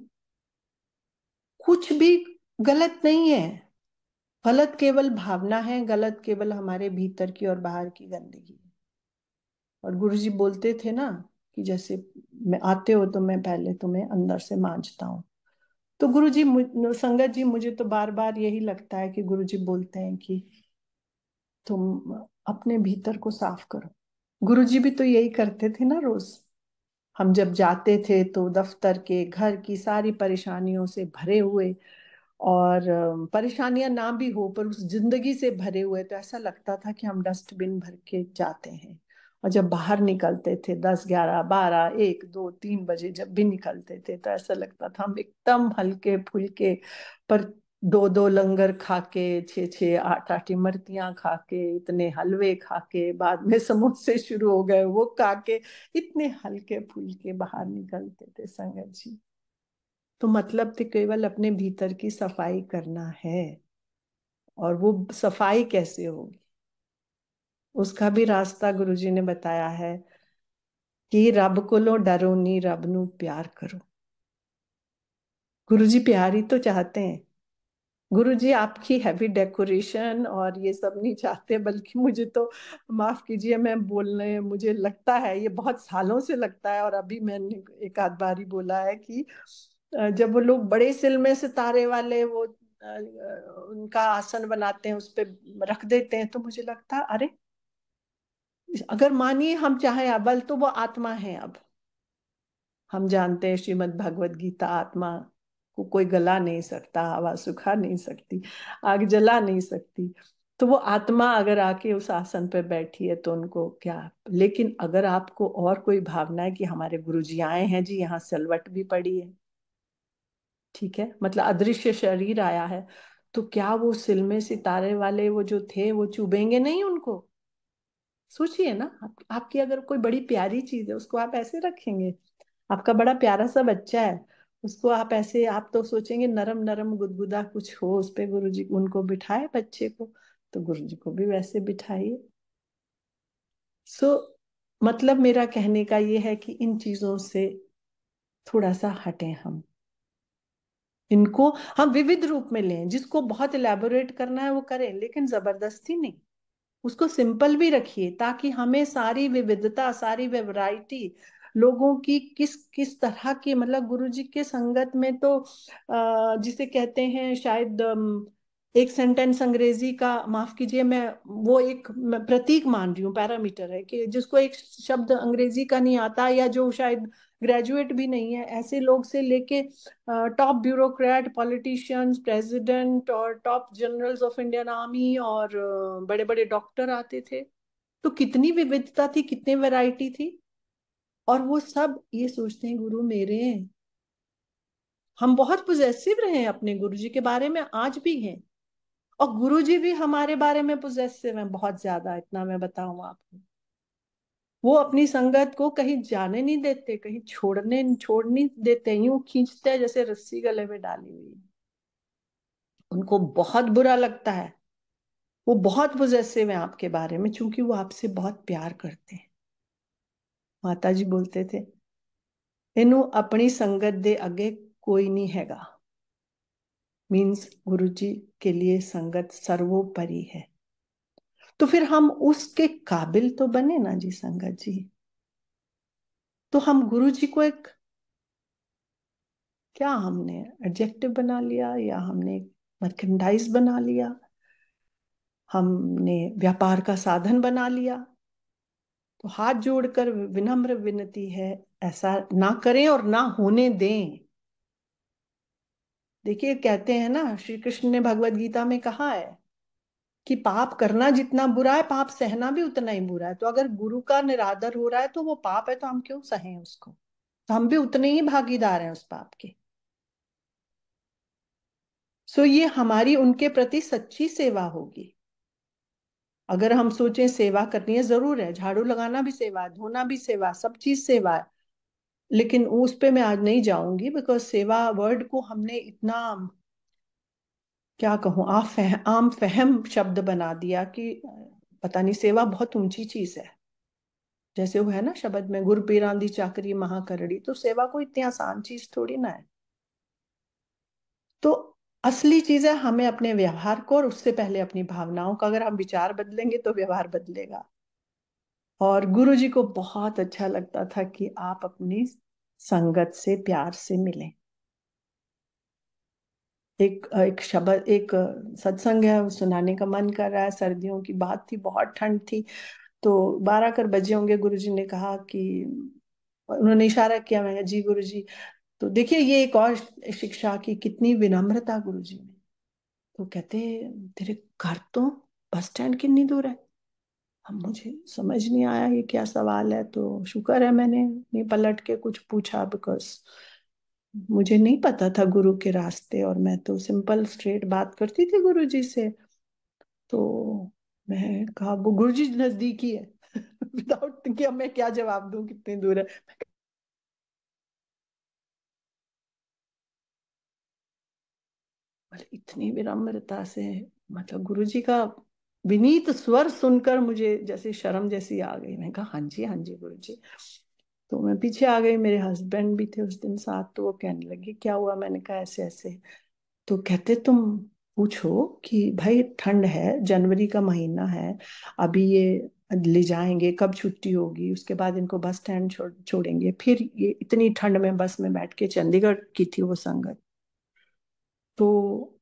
कुछ भी गलत नहीं है, गलत केवल भावना है, गलत केवल हमारे भीतर की और बाहर की गंदगी है। और गुरुजी बोलते थे ना कि जैसे मैं आते हो तो मैं पहले तुम्हें अंदर से मांजता हूँ। तो गुरुजी संगत जी, मुझे तो बार बार यही लगता है कि गुरुजी बोलते हैं कि तुम अपने भीतर को साफ करो। गुरुजी भी तो यही करते थे ना रोज। हम जब जाते थे तो दफ्तर के घर की सारी परेशानियों से भरे हुए, और परेशानियां ना भी हो पर उस जिंदगी से भरे हुए, तो ऐसा लगता था कि हम डस्टबिन भर के जाते हैं। और जब बाहर निकलते थे 10, 11, 12, 1, 2, 3 बजे जब भी निकलते थे तो ऐसा लगता था हम एकदम हल्के फुल्के, पर 2-2 लंगर खा के, 6-6, 8-8 इमरतियां खा के, इतने हलवे खा के, बाद में समोसे शुरू हो गए वो खा के, इतने हल्के फुल्के बाहर निकलते थे संगत जी। तो मतलब तो केवल अपने भीतर की सफाई करना है। और वो सफाई कैसे होगी उसका भी रास्ता गुरुजी ने बताया है कि रब कोलो डरो नी, रब नू प्यार करो। गुरुजी प्यार ही तो चाहते हैं। गुरुजी आपकी हैवी डेकोरेशन और ये सब नहीं चाहते, बल्कि मुझे तो माफ कीजिए मैं बोलने, मुझे लगता है ये बहुत सालों से लगता है, और अभी मैंने एक आध बार ही बोला है कि जब वो लोग बड़े सिलमे सितारे वाले वो उनका आसन बनाते हैं, उस पे रख देते हैं, तो मुझे लगता है अरे, अगर मानिए हम चाहे अबल, तो वो आत्मा है। अब हम जानते हैं श्रीमद् भगवत गीता, आत्मा को कोई गला नहीं सकता, हवा सुखा नहीं सकती, आग जला नहीं सकती। तो वो आत्मा अगर आके उस आसन पर बैठी है तो उनको क्या। लेकिन अगर आपको और कोई भावना है कि हमारे गुरुजी आए हैं जी, यहाँ सिलवट भी पड़ी है, ठीक है, मतलब अदृश्य शरीर आया है, तो क्या वो सिलमे सितारे वाले वो जो थे वो चुभेंगे नहीं उनको। सोचिए ना, आपकी अगर कोई बड़ी प्यारी चीज है उसको आप ऐसे रखेंगे। आपका बड़ा प्यारा सा बच्चा है, उसको आप ऐसे, आप तो सोचेंगे नरम नरम गुदगुदा कुछ हो उस पे, गुरुजी उनको बिठाए बच्चे को, तो गुरुजी को भी वैसे बिठाइए। सो मतलब मेरा कहने का ये है कि इन चीजों से थोड़ा सा हटें हम। इनको हम विविध रूप में लें, जिसको बहुत इलेबोरेट करना है वो करें, लेकिन जबरदस्ती नहीं। उसको सिंपल भी रखिए ताकि हमें सारी विविधता, सारी वैरायटी लोगों की किस किस तरह की, मतलब गुरुजी के संगत में तो जिसे कहते हैं शायद एक सेंटेंस अंग्रेजी का, माफ कीजिए मैं वो एक मैं प्रतीक मान रही हूँ, पैरामीटर है कि जिसको एक शब्द अंग्रेजी का नहीं आता, या जो शायद ग्रेजुएट भी नहीं है, ऐसे लोग से लेके टॉप ब्यूरोक्रेट, पॉलिटिशियंस, प्रेसिडेंट और top generals of Indian army और बड़े बड़े डॉक्टर आते थे। तो कितनी विविधता थी, कितनी वैरायटी थी। और वो सब ये सोचते हैं गुरु मेरे हैं, हम बहुत पोजेसिव रहे हैं अपने गुरुजी के बारे में, आज भी हैं। और गुरुजी भी हमारे बारे में पोजेसिव हैं बहुत ज्यादा, इतना मैं बताऊं आपको। वो अपनी संगत को कहीं जाने नहीं देते, कहीं छोड़ नहीं देते, यूं खींचते हैं जैसे रस्सी गले में डाली हुई है। उनको बहुत बुरा लगता है, वो बहुत पोजेसिव है आपके बारे में, क्योंकि वो आपसे बहुत प्यार करते हैं। माता जी बोलते थे, इनू अपनी संगत दे आगे कोई नहीं हैगा। मीन्स गुरु जी के लिए संगत सर्वोपरि है। तो फिर हम उसके काबिल तो बने ना जी संगत जी। तो हम गुरु जी को एक, क्या हमने एडजेक्टिव बना लिया, या हमने मर्केंडाइज बना लिया, हमने व्यापार का साधन बना लिया? तो हाथ जोड़कर विनम्र विनती है, ऐसा ना करें और ना होने दें। देखिए कहते हैं ना, श्री कृष्ण ने भगवत गीता में कहा है कि पाप करना जितना बुरा है, पाप सहना भी उतना ही बुरा है। तो अगर गुरु का निरादर हो रहा है तो वो पाप है, तो हम क्यों सहें उसको? तो हम भी उतने ही भागीदार हैं उस पाप के। सो ये हमारी उनके प्रति सच्ची सेवा होगी। अगर हम सोचें सेवा करनी है, जरूर है, झाड़ू लगाना भी सेवा है, धोना भी सेवा, सब चीज सेवा है। लेकिन उस पे मैं आज नहीं जाऊंगी, बिकॉज सेवा वर्ड को हमने इतना, क्या कहूँ, आम फहम शब्द बना दिया कि पता नहीं, सेवा बहुत ऊंची चीज है। जैसे वो है ना शब्द में, गुर पीरांदी चाकरी महा करड़ी, तो सेवा कोई इतनी आसान चीज थोड़ी ना है। तो असली चीज है हमें अपने व्यवहार को, और उससे पहले अपनी भावनाओं का, अगर हम विचार बदलेंगे तो व्यवहार बदलेगा। और गुरु जी को बहुत अच्छा लगता था कि आप अपनी संगत से प्यार से मिलें। एक एक शब्द, एक सत्संग है, वो सुनाने का मन कर रहा है। सर्दियों की बात थी, बहुत ठंड थी, तो 12 कर बजे होंगे। गुरुजी ने कहा कि, उन्होंने इशारा किया, मैं जी गुरुजी। तो देखिए ये एक और शिक्षा की कितनी विनम्रता गुरुजी में। तो कहते, तेरे घर तो बस स्टैंड कितनी दूर है? अब मुझे समझ नहीं आया ये क्या सवाल है, तो शुक्र है मैंने नहीं पलट के कुछ पूछा, बिकॉज मुझे नहीं पता था गुरु के रास्ते, और मैं तो सिंपल स्ट्रेट बात करती थी गुरु जी से। तो मैं कहा, वो गुरु जी नजदीक ही है। विदाउट थिंकिंग, अब मैं क्या जवाब दूं, कितनी दूर है। पर इतनी विनम्रता से, मतलब गुरु जी का विनीत स्वर सुनकर मुझे जैसे शर्म जैसी आ गई। मैं कहा, हाँ जी गुरु जी। तो मैं पीछे आ गई, मेरे हस्बैंड भी थे उस दिन साथ। तो वो कहने लगे, क्या हुआ? मैंने कहा, ऐसे ऐसे। तो कहते, तुम पूछो कि भाई ठंड है, जनवरी का महीना है, अभी ये ले जाएंगे, कब छुट्टी होगी, उसके बाद इनको बस स्टैंड छोड़ेंगे, फिर ये इतनी ठंड में बस में बैठ के, चंडीगढ़ की थी वो संगत। तो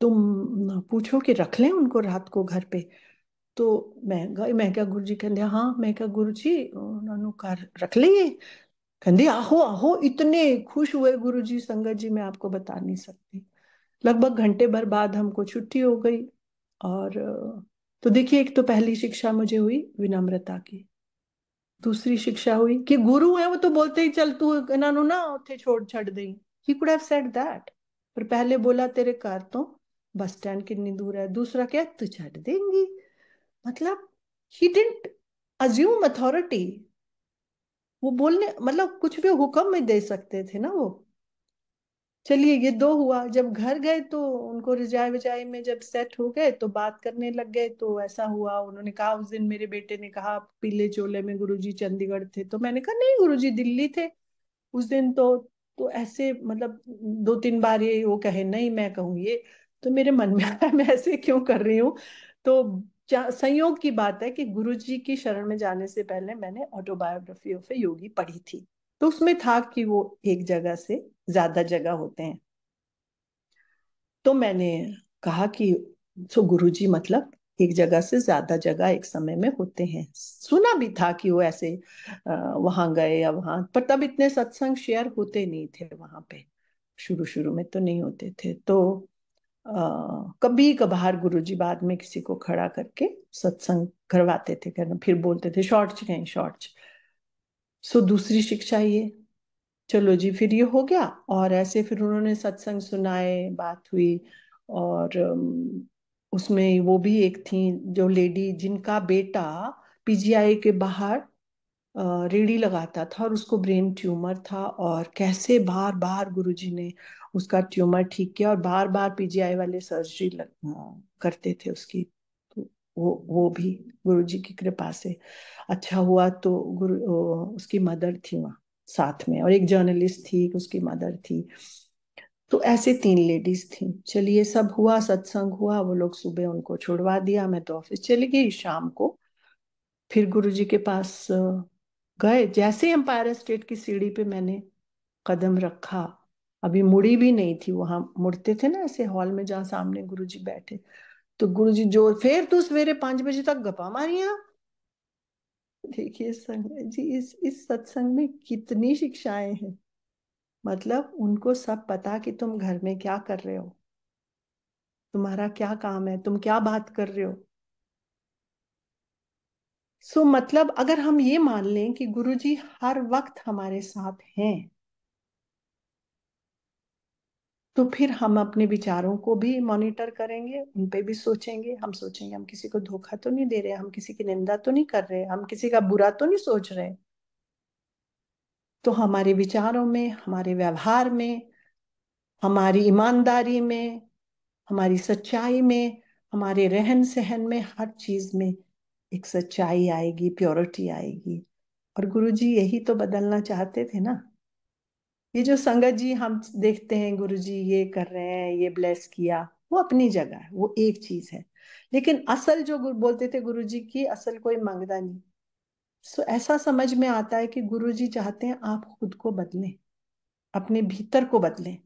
तुम पूछो कि रख लें उनको रात को घर पे। तो मैं गई, मैं क्या गुरु जी कहते, हाँ, मैं क्या गुरु जी उन्होंने घर रख लिए। कहते, आहो आहो, इतने खुश हुए गुरु जी संगत जी, मैं आपको बता नहीं सकती। लगभग घंटे भर बाद हमको छुट्टी हो गई। और तो देखिए, एक तो पहली शिक्षा मुझे हुई विनम्रता की। दूसरी शिक्षा हुई कि गुरु है वो तो बोलते ही, चल तू इन्हों ना उथे छोड़ छड़ दई। He could have said that, पर पहले बोला, तेरे घर तो बस स्टैंड कितनी दूर है। दूसरा क्या, तू छड़ देंगी? मतलब ही डिडंट अज्यूम अथॉरिटी। वो बोलने, मतलब कुछ भी हुक्म में दे सकते थे ना वो। चलिए, ये दो हुआ। जब घर गए तो उनको रिजाई विजाई में जब सेट हो गए तो बात करने लग गए। तो ऐसा हुआ, उन्होंने कहा, उस दिन मेरे बेटे ने कहा पीले चोले में गुरुजी चंडीगढ़ थे। तो मैंने कहा, नहीं गुरुजी दिल्ली थे उस दिन। तो ऐसे मतलब 2-3 बार ये वो कहे, नहीं मैं कहूँ ये। तो मेरे मन में आया, मैं ऐसे क्यों कर रही हूँ। तो संयोग की बात है कि गुरुजी की शरण में जाने से पहले मैंने ऑटोबायोग्राफी ऑफ ए योगी पढ़ी थी। तो उसमें था कि वो एक जगह से ज्यादा जगह होते हैं। तो मैंने कहा कि, सो गुरुजी मतलब एक जगह से ज्यादा जगह एक समय में होते हैं। सुना भी था कि वो ऐसे वहां गए या वहां, पर तब इतने सत्संग शेयर होते नहीं थे वहां पे। शुरू शुरू में तो नहीं होते थे। तो कभी कभार गुरुजी बाद में किसी को खड़ा करके सत्संग करवाते थे, करना, फिर बोलते थे शॉर्ट्स गए शॉर्ट्स। सो दूसरी शिक्षा ये चलो जी, फिर ये हो गया। और ऐसे फिर उन्होंने सत्संग सुनाए, बात हुई। और उसमें वो भी एक थी जो लेडी जिनका बेटा पीजीआई के बाहर रेडी लगाता था, और उसको ब्रेन ट्यूमर था, और कैसे बार बार गुरुजी ने उसका ट्यूमर ठीक किया, और बार बार पीजीआई वाले सर्जरी करते थे उसकी। तो वो भी गुरुजी की कृपा से अच्छा हुआ। तो उसकी मदर थी वहाँ साथ में, और एक जर्नलिस्ट थी, उसकी मदर थी। तो ऐसे 3 लेडीज थी। चलिए, सब हुआ, सत्संग हुआ, वो लोग सुबह उनको छुड़वा दिया, मैं तो ऑफिस चली गई। शाम को फिर गुरुजी के पास गए। जैसे एम्पायर स्टेट की सीढ़ी पे मैंने कदम रखा, अभी मुड़ी भी नहीं थी, वहां मुड़ते थे ना ऐसे हॉल में जहाँ सामने गुरुजी बैठे, तो गुरुजी जो, फिर तू सवेरे 5 बजे तक गप्पा मारिया। देखिए संगत जी, इस सत्संग में कितनी शिक्षाएं हैं। मतलब उनको सब पता कि तुम घर में क्या कर रहे हो, तुम्हारा क्या काम है, तुम क्या बात कर रहे हो। सो मतलब अगर हम ये मान लें कि गुरुजी हर वक्त हमारे साथ हैं, तो फिर हम अपने विचारों को भी मॉनिटर करेंगे, उन पे भी सोचेंगे। हम सोचेंगे हम किसी को धोखा तो नहीं दे रहे, हम किसी की निंदा तो नहीं कर रहे, हम किसी का बुरा तो नहीं सोच रहे। तो हमारे विचारों में, हमारे व्यवहार में, हमारी ईमानदारी में, हमारी सच्चाई में, हमारे रहन सहन में, हर चीज में एक सच्चाई आएगी, प्योरिटी आएगी। और गुरुजी यही तो बदलना चाहते थे ना। ये जो संगत जी हम देखते हैं, गुरुजी ये कर रहे हैं, ये ब्लेस किया, वो अपनी जगह है, वो एक चीज है। लेकिन असल जो बोलते थे गुरुजी की असल कोई मंगता नहीं। सो ऐसा समझ में आता है कि गुरुजी चाहते हैं आप खुद को बदलें, अपने भीतर को बदलें,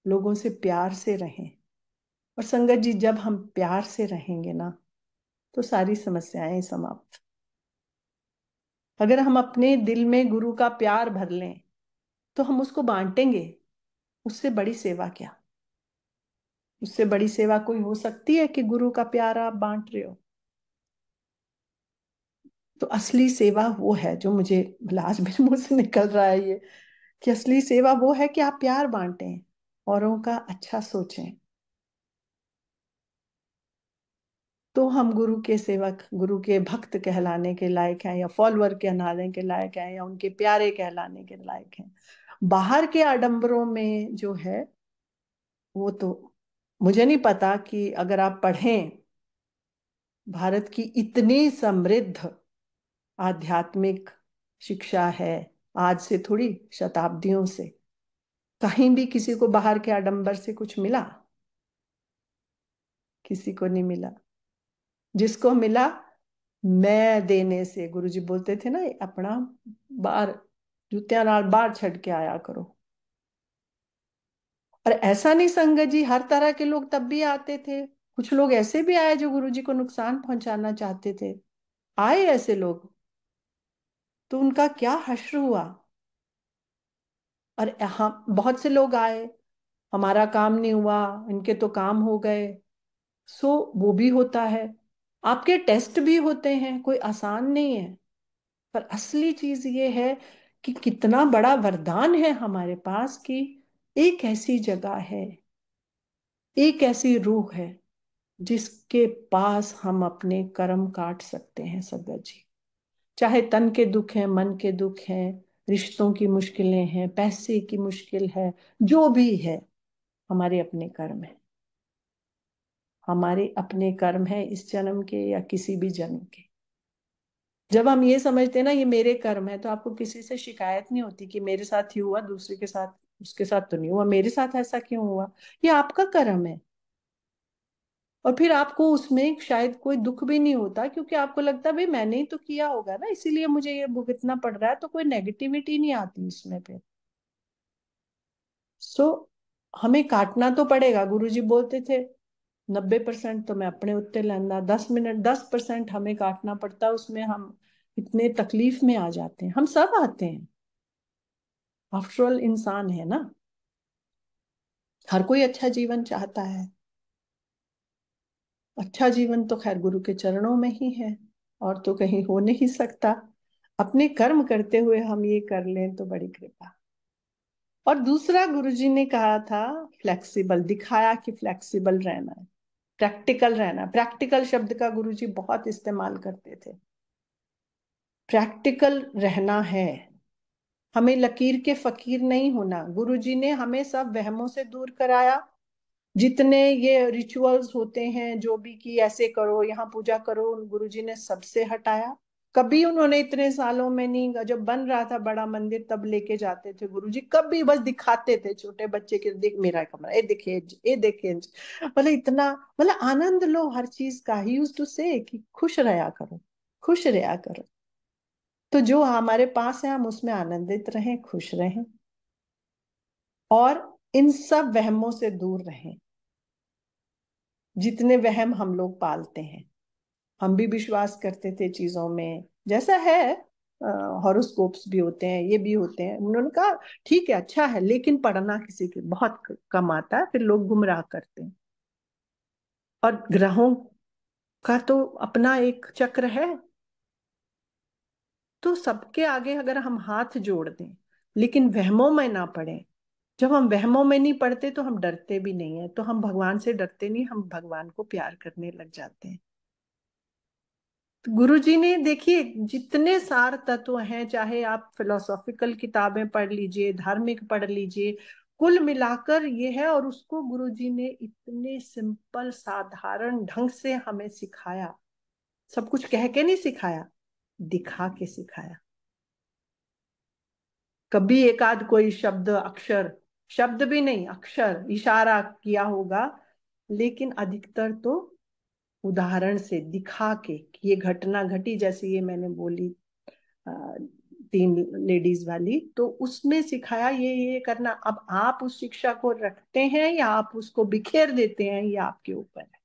लोगों से प्यार से रहें। और संगत जी, जब हम प्यार से रहेंगे ना, तो सारी समस्याएं समाप्त। अगर हम अपने दिल में गुरु का प्यार भर लें, तो हम उसको बांटेंगे। उससे बड़ी सेवा क्या, उससे बड़ी सेवा कोई हो सकती है कि गुरु का प्यार आप बांट रहे हो। तो असली सेवा वो है जो मुझे, आज मेरे मुंह से निकल रहा है ये, कि असली सेवा वो है कि आप प्यार बांटें, औरों का अच्छा सोचें। तो हम गुरु के सेवक, गुरु के भक्त कहलाने के लायक हैं, या फॉलोअर कहलाने के लायक हैं, या उनके प्यारे कहलाने के लायक हैं। बाहर के आडंबरों में जो है, वो तो मुझे नहीं पता कि अगर आप पढ़ें भारत की इतनी समृद्ध आध्यात्मिक शिक्षा है, आज से थोड़ी शताब्दियों से, कहीं भी किसी को बाहर के आडंबर से कुछ मिला? किसी को नहीं मिला। जिसको मिला, मैं देने से, गुरुजी बोलते थे ना, अपना बाहर जूतियां नाल बाहर छड़ के आया करो। और ऐसा नहीं संगत जी, हर तरह के लोग तब भी आते थे। कुछ लोग ऐसे भी आए जो गुरुजी को नुकसान पहुंचाना चाहते थे, आए ऐसे लोग। तो उनका क्या हश्र हुआ। और हम, बहुत से लोग आए, हमारा काम नहीं हुआ, इनके तो काम हो गए। सो वो भी होता है। आपके टेस्ट भी होते हैं, कोई आसान नहीं है। पर असली चीज ये है कि कितना बड़ा वरदान है हमारे पास, कि एक ऐसी जगह है, एक ऐसी रूह है जिसके पास हम अपने कर्म काट सकते हैं सगत जी। चाहे तन के दुख हैं, मन के दुख हैं, रिश्तों की मुश्किलें हैं, पैसे की मुश्किल है, जो भी है, हमारे अपने कर्म है। हमारे अपने कर्म है, इस जन्म के या किसी भी जन्म के। जब हम ये समझते हैं ना ये मेरे कर्म है, तो आपको किसी से शिकायत नहीं होती कि मेरे साथ ही हुआ, दूसरे के साथ, उसके साथ तो नहीं हुआ, मेरे साथ ऐसा क्यों हुआ। ये आपका कर्म है। और फिर आपको उसमें शायद कोई दुख भी नहीं होता, क्योंकि आपको लगता है भाई मैंने ही तो किया होगा ना, इसीलिए मुझे ये भुगतना पड़ रहा है। तो कोई नेगेटिविटी नहीं आती इसमें फिर। सो हमें काटना तो पड़ेगा। गुरुजी बोलते थे 90% तो मैं अपने उत्ते लेना, 10 मिनट 10% हमें काटना पड़ता, उसमें हम इतने तकलीफ में आ जाते हैं। हम सब आते हैं, आफ्टरऑल इंसान है ना। हर कोई अच्छा जीवन चाहता है। अच्छा जीवन तो खैर गुरु के चरणों में ही है, और तो कहीं हो नहीं सकता। अपने कर्म करते हुए हम ये कर लें तो बड़ी कृपा। और दूसरा गुरुजी ने कहा था फ्लेक्सिबल, दिखाया कि फ्लेक्सिबल रहना है, प्रैक्टिकल रहना। प्रैक्टिकल शब्द का गुरुजी बहुत इस्तेमाल करते थे। प्रैक्टिकल रहना है, हमें लकीर के फकीर नहीं होना। गुरुजी ने हमें सब वहमों से दूर कराया। जितने ये रिचुअल्स होते हैं जो भी, कि ऐसे करो, यहाँ पूजा करो, गुरुजी ने सबसे हटाया। कभी उन्होंने इतने सालों में नहीं, जब बन रहा था बड़ा मंदिर तब लेके जाते थे गुरुजी, कभी बस दिखाते थे छोटे बच्चे के, देख मेरा कमरा, ये देखिए, ये देखिए, मतलब इतना, मतलब आनंद लो हर चीज का। ही यूज्ड टू से कि खुश रहा करो, खुश रहा करो। तो जो हमारे पास है हम उसमें आनंदित रहें, खुश रहें, और इन सब वहमों से दूर रहें। जितने वहम हम लोग पालते हैं, हम भी विश्वास करते थे चीजों में, जैसा है, हॉरोस्कोप्स भी होते हैं, ये भी होते हैं। उन्होंने कहा ठीक है, अच्छा है, लेकिन पढ़ना किसी के बहुत कम आता है, फिर लोग गुमराह करते हैं। और ग्रहों का तो अपना एक चक्र है। तो सबके आगे अगर हम हाथ जोड़ दें, लेकिन वहमों में ना पड़े। जब हम वहमों में नहीं पड़ते तो हम डरते भी नहीं है, तो हम भगवान से डरते नहीं, हम भगवान को प्यार करने लग जाते हैं। गुरु जी ने, देखिए, जितने सार तत्व हैं, चाहे आप फिलोसॉफिकल किताबें पढ़ लीजिए, धार्मिक पढ़ लीजिए, कुल मिलाकर ये है। और उसको गुरु जी ने इतने सिंपल साधारण ढंग से हमें सिखाया। सब कुछ कह के नहीं सिखाया, दिखा के सिखाया। कभी एक आध कोई शब्द, अक्षर, शब्द भी नहीं, अक्षर, इशारा किया होगा, लेकिन अधिकतर तो उदाहरण से दिखा के कि ये घटना घटी, जैसे ये मैंने बोली, अ, 3 लेडीज वाली, तो उसमें सिखाया ये करना। अब आप उस शिक्षा को रखते हैं या आप उसको बिखेर देते हैं, ये आपके ऊपर है।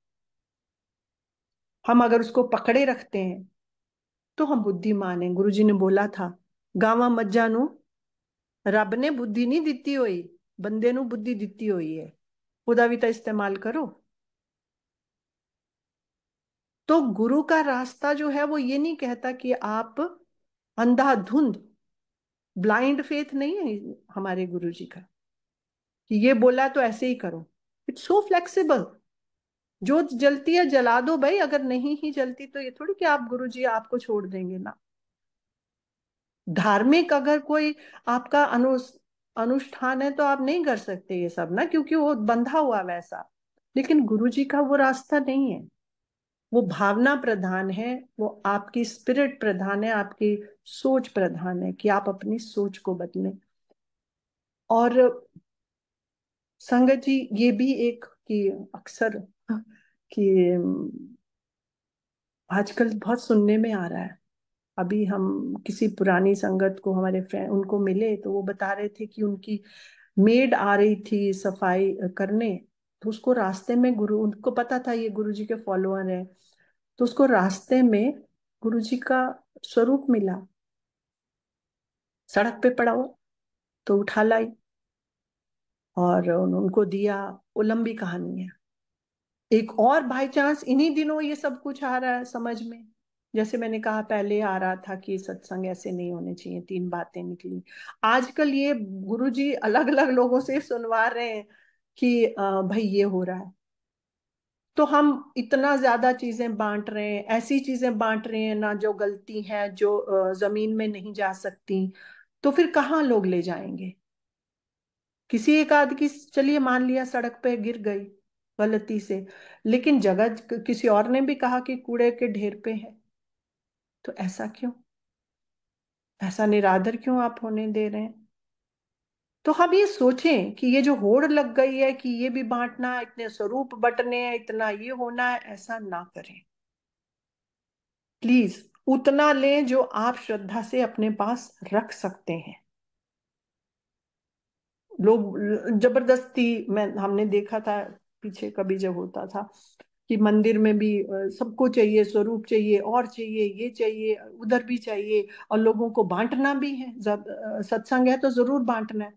हम अगर उसको पकड़े रखते हैं तो हम बुद्धिमान हैं। गुरुजी ने बोला था, गावा मज्जा नु रब ने बुद्धि नहीं दिती हुई, बंदे नु बुद्धि दिती हुई है, ਉਹਦਾ भी तो इस्तेमाल करो। तो गुरु का रास्ता जो है वो ये नहीं कहता कि आप अंधाधुंध, ब्लाइंड फेथ नहीं है हमारे गुरु जी का, कि ये बोला तो ऐसे ही करो। It's so flexible. जो जलती है जला दो भाई, अगर नहीं ही जलती तो ये थोड़ी कि आप गुरु जी आपको छोड़ देंगे ना। धार्मिक अगर कोई आपका अनुष्ठान है तो आप नहीं कर सकते ये सब ना, क्योंकि वो बंधा हुआ वैसा। लेकिन गुरु जी का वो रास्ता नहीं है। वो भावना प्रधान है, वो आपकी स्पिरिट प्रधान है, आपकी सोच प्रधान है, कि आप अपनी सोच को बदलें। और संगत जी, ये भी एक कि अक्सर कि आजकल बहुत सुनने में आ रहा है। अभी हम किसी पुरानी संगत को, हमारे फ्रेंड, उनको मिले तो वो बता रहे थे कि उनकी मेड आ रही थी सफाई करने, तो उसको रास्ते में, गुरु, उनको पता था ये गुरु जी के फॉलोअर है, तो उसको रास्ते में गुरु जी का स्वरूप मिला, सड़क पे पड़ा हुआ, तो उठा लाई और उनको दिया। वो लंबी कहानी है। एक और बाई चांस इन्हीं दिनों ये सब कुछ आ रहा है समझ में। जैसे मैंने कहा, पहले आ रहा था कि सत्संग ऐसे नहीं होने चाहिए, 3 बातें निकली। आजकल ये गुरुजी अलग अलग लोगों से सुनवा रहे हैं कि भाई ये हो रहा है। तो हम इतना ज्यादा चीजें बांट रहे हैं, ऐसी चीजें बांट रहे हैं ना जो गलती है, जो जमीन में नहीं जा सकती, तो फिर कहाँ लोग ले जाएंगे। किसी एक आध की, चलिए मान लिया सड़क पे गिर गई गलती से, लेकिन जगह किसी और ने भी कहा कि कूड़े के ढेर पे है, तो ऐसा क्यों, ऐसा निरादर क्यों आप होने दे रहे हैं। तो हम ये सोचें कि ये जो होड़ लग गई है कि ये भी बांटना, इतने स्वरूप बंटने हैं, इतना ये होना है, ऐसा ना करें प्लीज। उतना लें जो आप श्रद्धा से अपने पास रख सकते हैं। लोग जबरदस्ती, मैं हमने देखा था पीछे कभी जब होता था कि मंदिर में भी सबको चाहिए, स्वरूप चाहिए, और चाहिए, ये चाहिए, उधर भी चाहिए, और लोगों को बांटना भी है। जब सत्संग है तो जरूर बांटना है।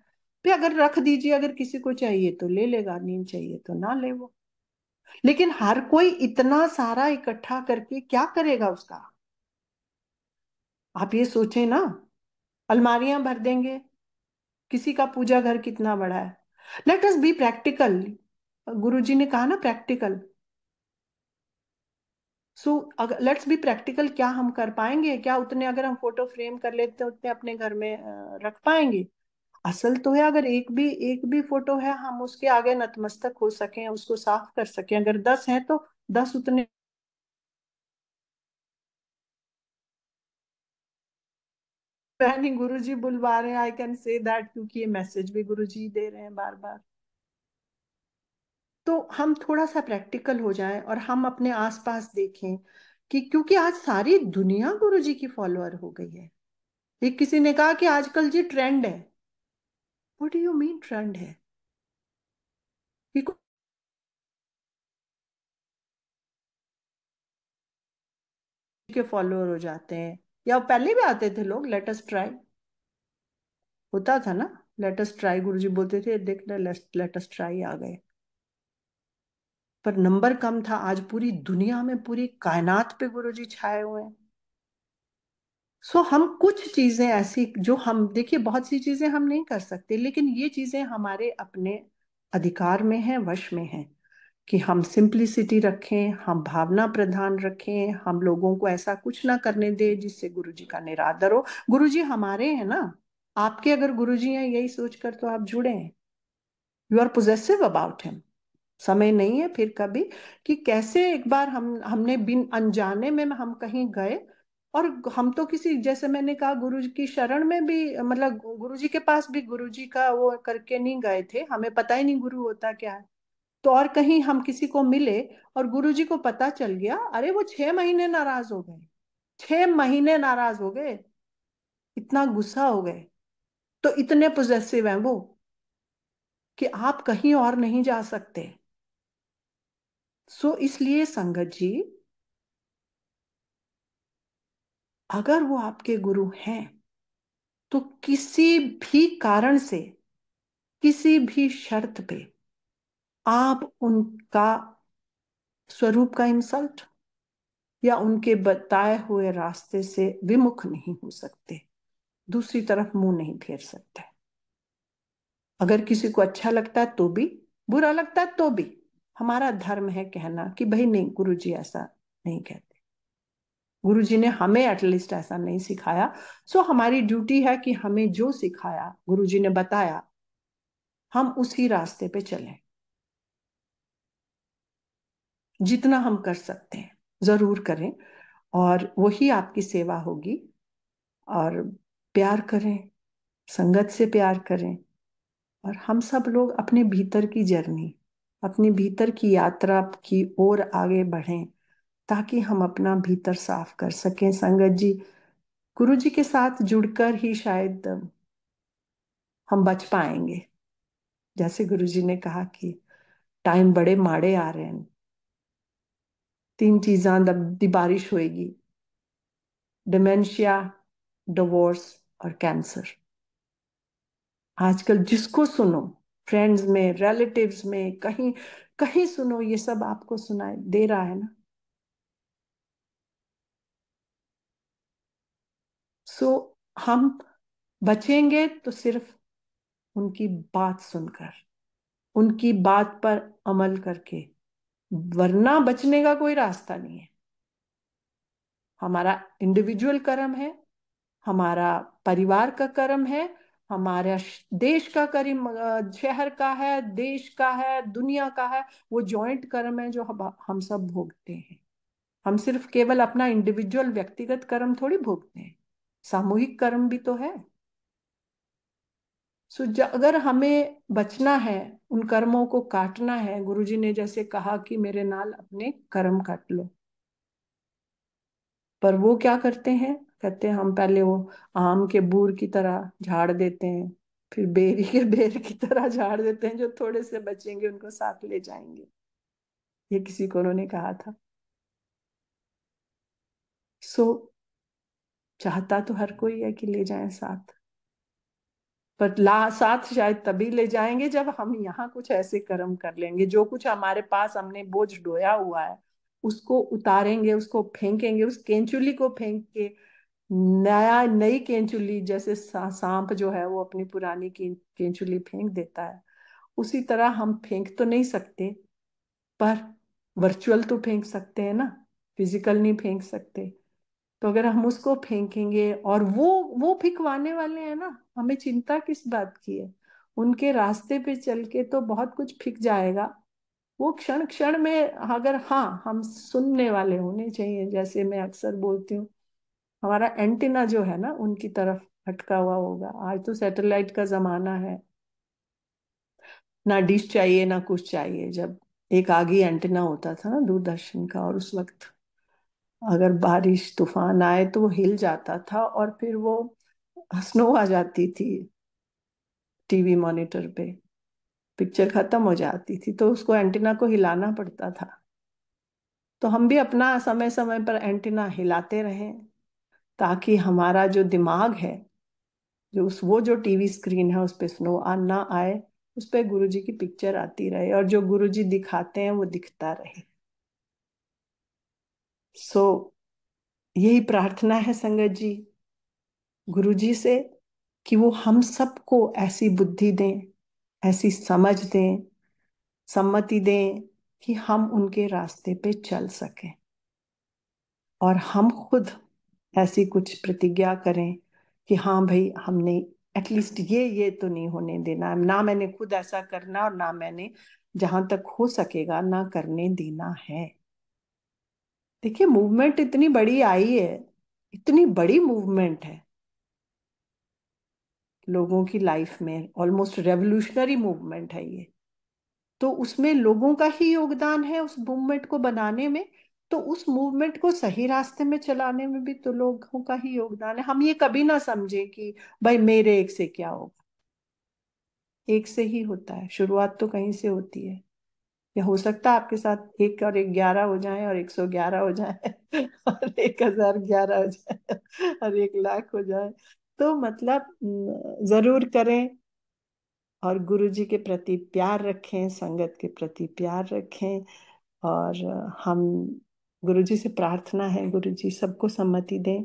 फिर अगर रख दीजिए, अगर किसी को चाहिए तो ले लेगा, नहीं चाहिए तो ना ले वो। लेकिन हर कोई इतना सारा इकट्ठा करके क्या करेगा उसका। आप ये सोचें ना, अलमारियां भर देंगे, किसी का पूजा घर कितना बड़ा है। Let us be practical. Guruji ने कहा ना प्रैक्टिकल। सो अगर लेट्स बी प्रैक्टिकल, क्या हम कर पाएंगे? क्या उतने अगर हम फोटो फ्रेम कर लेते हैं उतने अपने घर में रख पाएंगे? असल तो है अगर एक भी फोटो है, हम उसके आगे नतमस्तक हो सकें, उसको साफ कर सकें। अगर 10 हैं तो 10 उतने। नहीं, गुरुजी बुलवा रहे हैं, आई कैन से दैट, क्योंकि ये मैसेज भी गुरुजी दे रहे हैं बार बार। तो हम थोड़ा सा प्रैक्टिकल हो जाएं और हम अपने आसपास देखें कि क्योंकि आज सारी दुनिया गुरुजी की फॉलोअर हो गई है। एक किसी ने कहा कि आजकल जी ट्रेंड है। What do you mean trend है? कि के फॉलोअर हो जाते हैं, या पहले भी आते थे लोग, लेट अस ट्राई होता था ना। लेट अस ट्राई गुरुजी बोलते थे, देख लेट अस ट्राई आ गए। पर नंबर कम था। आज पूरी दुनिया में, पूरी कायनात पे गुरुजी छाए हुए हैं। सो हम कुछ चीजें ऐसी जो हम देखिए, बहुत सी चीजें हम नहीं कर सकते, लेकिन ये चीजें हमारे अपने अधिकार में है, वश में है, कि हम सिंप्लिसिटी रखें, हम भावना प्रधान रखें, हम लोगों को ऐसा कुछ ना करने दे जिससे गुरुजी का निरादर हो। गुरुजी हमारे हैं ना। आपके अगर गुरुजी हैं यही सोचकर तो आप जुड़े हैं। You are possessive about him. समय नहीं है फिर कभी कि कैसे एक बार हमने बिन अनजाने में हम कहीं गए, और हम तो किसी, जैसे मैंने कहा, गुरु जी की शरण में भी, मतलब गुरु जी के पास भी गुरु जी का वो करके नहीं गए थे, हमें पता ही नहीं गुरु होता क्या है। तो और कहीं हम किसी को मिले और गुरु जी को पता चल गया, अरे वो 6 महीने नाराज हो गए। 6 महीने नाराज हो गए, इतना गुस्सा हो गए। तो इतने पोजेसिव हैं वो कि आप कहीं और नहीं जा सकते। सो इसलिए संगत जी, अगर वो आपके गुरु हैं तो किसी भी कारण से, किसी भी शर्त पे आप उनका स्वरूप का इंसल्ट या उनके बताए हुए रास्ते से विमुख नहीं हो सकते, दूसरी तरफ मुंह नहीं फेर सकते। अगर किसी को अच्छा लगता है तो भी, बुरा लगता है तो भी, हमारा धर्म है कहना कि भाई नहीं, गुरुजी ऐसा नहीं कहते। गुरुजी ने हमें एटलीस्ट ऐसा नहीं सिखाया। सो हमारी ड्यूटी है कि हमें जो सिखाया, गुरुजी ने बताया, हम उसी रास्ते पे चलें। जितना हम कर सकते हैं जरूर करें, और वही आपकी सेवा होगी। और प्यार करें, संगत से प्यार करें, और हम सब लोग अपने भीतर की जर्नी, अपने भीतर की यात्रा की ओर आगे बढ़ें, ताकि हम अपना भीतर साफ कर सकें। संगत जी, गुरु जी के साथ जुड़कर ही शायद हम बच पाएंगे। जैसे गुरु जी ने कहा कि टाइम बड़े माड़े आ रहे हैं, 3 चीज़ां दी बारिश होएगी: डिमेंशिया, डिवोर्स और कैंसर। आजकल जिसको सुनो, फ्रेंड्स में, रिलेटिव्स में, कहीं कहीं सुनो, ये सब आपको सुनाई दे रहा है ना। सो हम बचेंगे तो सिर्फ उनकी बात सुनकर, उनकी बात पर अमल करके, वरना बचने का कोई रास्ता नहीं है। हमारा इंडिविजुअल कर्म है, हमारा परिवार का कर्म है, हमारा देश का कर्म, शहर का है, देश का है, दुनिया का है। वो जॉइंट कर्म है जो हम सब भोगते हैं। हम सिर्फ केवल अपना इंडिविजुअल व्यक्तिगत कर्म थोड़ी भोगते हैं, सामूहिक कर्म भी तो है। सो अगर हमें बचना है, उन कर्मों को काटना है, गुरुजी ने जैसे कहा कि मेरे नाल अपने कर्म काट लो। पर वो क्या करते हैं? कहते हैं हम पहले वो आम के बूर की तरह झाड़ देते हैं, फिर बेरी के बेर की तरह झाड़ देते हैं, जो थोड़े से बचेंगे उनको साथ ले जाएंगे। ये किसी को उन्होंने कहा था। सो चाहता तो हर कोई है कि ले जाएं साथ, पर ला साथ शायद तभी ले जाएंगे जब हम यहाँ कुछ ऐसे कर्म कर लेंगे, जो कुछ हमारे पास हमने बोझ ढोया हुआ है उसको उतारेंगे, उसको फेंकेंगे, उस केंचुली को फेंक के नया नई केंचुली, जैसे सांप जो है वो अपनी पुरानी केंचुली फेंक देता है, उसी तरह हम फेंक तो नहीं सकते, पर वर्चुअल तो फेंक सकते हैं ना, फिजिकल नहीं फेंक सकते। तो अगर हम उसको फेंकेंगे, और वो फिकवाने वाले हैं ना, हमें चिंता किस बात की है? उनके रास्ते पे चल के तो बहुत कुछ फिक जाएगा। वो क्षण क्षण में, अगर हाँ हम सुनने वाले होने चाहिए, जैसे मैं अक्सर बोलती हूँ, हमारा एंटीना जो है ना उनकी तरफ अटका हुआ होगा। आज तो सैटेलाइट का जमाना है, ना डिश चाहिए ना कुछ चाहिए। जब एक आगे एंटीना होता था ना दूरदर्शन का, और उस वक्त अगर बारिश तूफान आए तो वो हिल जाता था, और फिर वो स्नो आ जाती थी टीवी मॉनिटर पे, पिक्चर खत्म हो जाती थी, तो उसको एंटीना को हिलाना पड़ता था। तो हम भी अपना समय समय पर एंटीना हिलाते रहें, ताकि हमारा जो दिमाग है, वो जो टीवी स्क्रीन है, उस पे स्नो आ ना आए, उस पे गुरुजी की पिक्चर आती रहे, और जो गुरुजी दिखाते हैं वो दिखता रहे। सो यही प्रार्थना है संगत जी, गुरुजी से, कि वो हम सबको ऐसी बुद्धि दें, ऐसी समझ दें, सम्मति दें, कि हम उनके रास्ते पे चल सकें, और हम खुद ऐसी कुछ प्रतिज्ञा करें कि हाँ भाई, हमने एटलीस्ट ये तो नहीं होने देना, ना मैंने खुद ऐसा करना, और ना मैंने जहां तक हो सकेगा ना करने देना है। देखिए, मूवमेंट इतनी बड़ी आई है, इतनी बड़ी मूवमेंट है लोगों की लाइफ में, ऑलमोस्ट रेवोल्यूशनरी मूवमेंट है ये। तो उसमें लोगों का ही योगदान है उस मूवमेंट को बनाने में, तो उस मूवमेंट को सही रास्ते में चलाने में भी तो लोगों का ही योगदान है। हम ये कभी ना समझे कि भाई मेरे एक से क्या होगा। एक से ही होता है, शुरुआत तो कहीं से होती है। या हो सकता है आपके साथ 1 और 1 11 हो जाए, और 111 हो जाए और 1011 हो जाए, और 1 लाख हो जाए। तो मतलब जरूर करें, और गुरु जी के प्रति प्यार रखें, संगत के प्रति प्यार रखें। और हम, गुरु जी से प्रार्थना है, गुरु जी सबको सम्मति दें,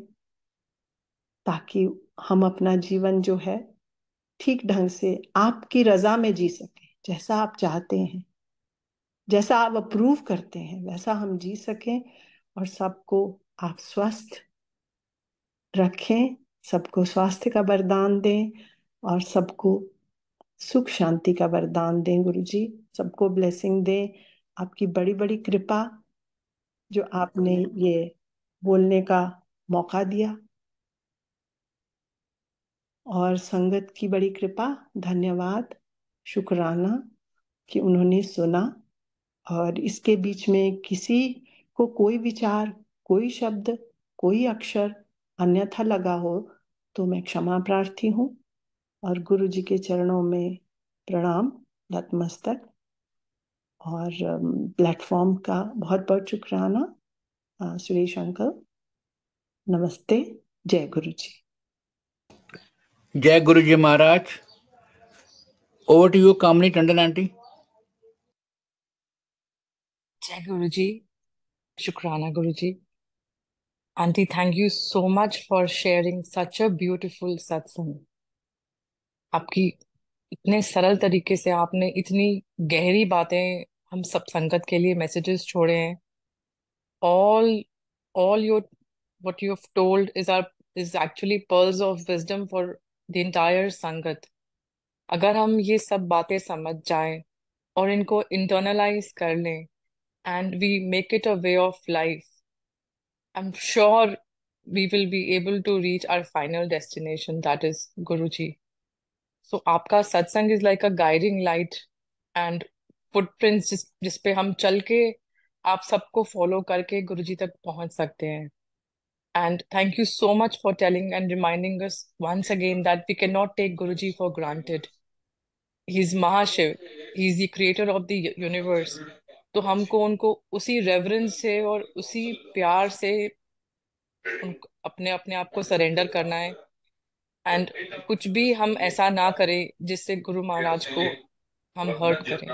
ताकि हम अपना जीवन जो है ठीक ढंग से आपकी रजा में जी सकें, जैसा आप चाहते हैं, जैसा आप अप्रूव करते हैं, वैसा हम जी सकें। और सबको आप स्वस्थ रखें, सबको स्वास्थ्य का वरदान दें, और सबको सुख शांति का वरदान दें गुरु जी। सबको ब्लेसिंग दें, आपकी बड़ी बड़ी कृपा, जो आपने ये बोलने का मौका दिया, और संगत की बड़ी कृपा, धन्यवाद, शुक्राना कि उन्होंने सुना। और इसके बीच में किसी को कोई विचार, कोई शब्द, कोई अक्षर अन्यथा लगा हो, तो मैं क्षमा प्रार्थी हूँ, और गुरु जी के चरणों में प्रणाम, नतमस्तक। और प्लेटफॉर्म का बहुत बहुत शुक्राना। सुरेश अंकल, नमस्ते, जय गुरु जी। जय Guru ji Maharaj. Over to you Kamini Tandon aunty. जय गुरु जी, शुक्राना Guru ji. Aunty, thank you so much for sharing such a beautiful satsang. आपकी इतने सरल तरीके से आपने इतनी गहरी बातें हम सब संगत के लिए मैसेजेस छोड़े हैं। all all your what you have told is actually pearls of wisdom for the entire संगत। अगर हम ये सब बातें समझ जाएं और इनको internalize कर लें and we make it a way of life, I'm sure we will be able to reach our final destination, that is Guruji. So आपका सत्संग is like a guiding light and footprints जिस पे हम चल के आप सबको फॉलो करके गुरुजी तक पहुंच सकते हैं. And thank you so much for telling and reminding us once again that we cannot take Guruji for granted. He's Mahashiv. He's the creator of the universe. तो हमको उनको उसी रेवरेंस से और उसी प्यार से अपने अपने आप को सरेंडर करना है। एंड कुछ भी हम ऐसा ना करें जिससे गुरु महाराज को हम हर्ट करें।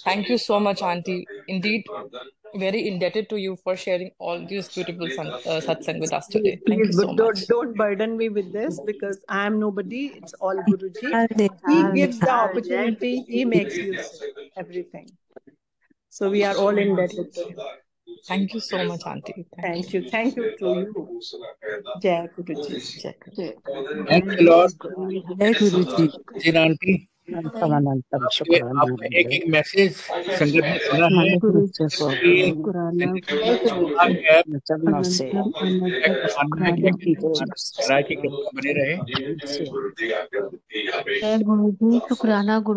Thank you so much aunty, Indeed very indebted to you for sharing all these beautiful satsang with us today. Thank Please, you so but much. don't burden me with this because I am nobody. It's all Guruji. Nikhil, He Nikhil, gives the Nikhil. opportunity. He makes you say everything. So we are all indebted to him. Thank you so much, auntie. Thank you. Thank you to you. Jai Guruji. Jai Guru. Thanks a lot जय गुरु जी। जिन aunty. अनंतम आपके आपका एक एक message संगत ने सुना है कि आप ऐप महाराज की कृपा बने रहे। जय गुरु जी, शुक्राना गुरु।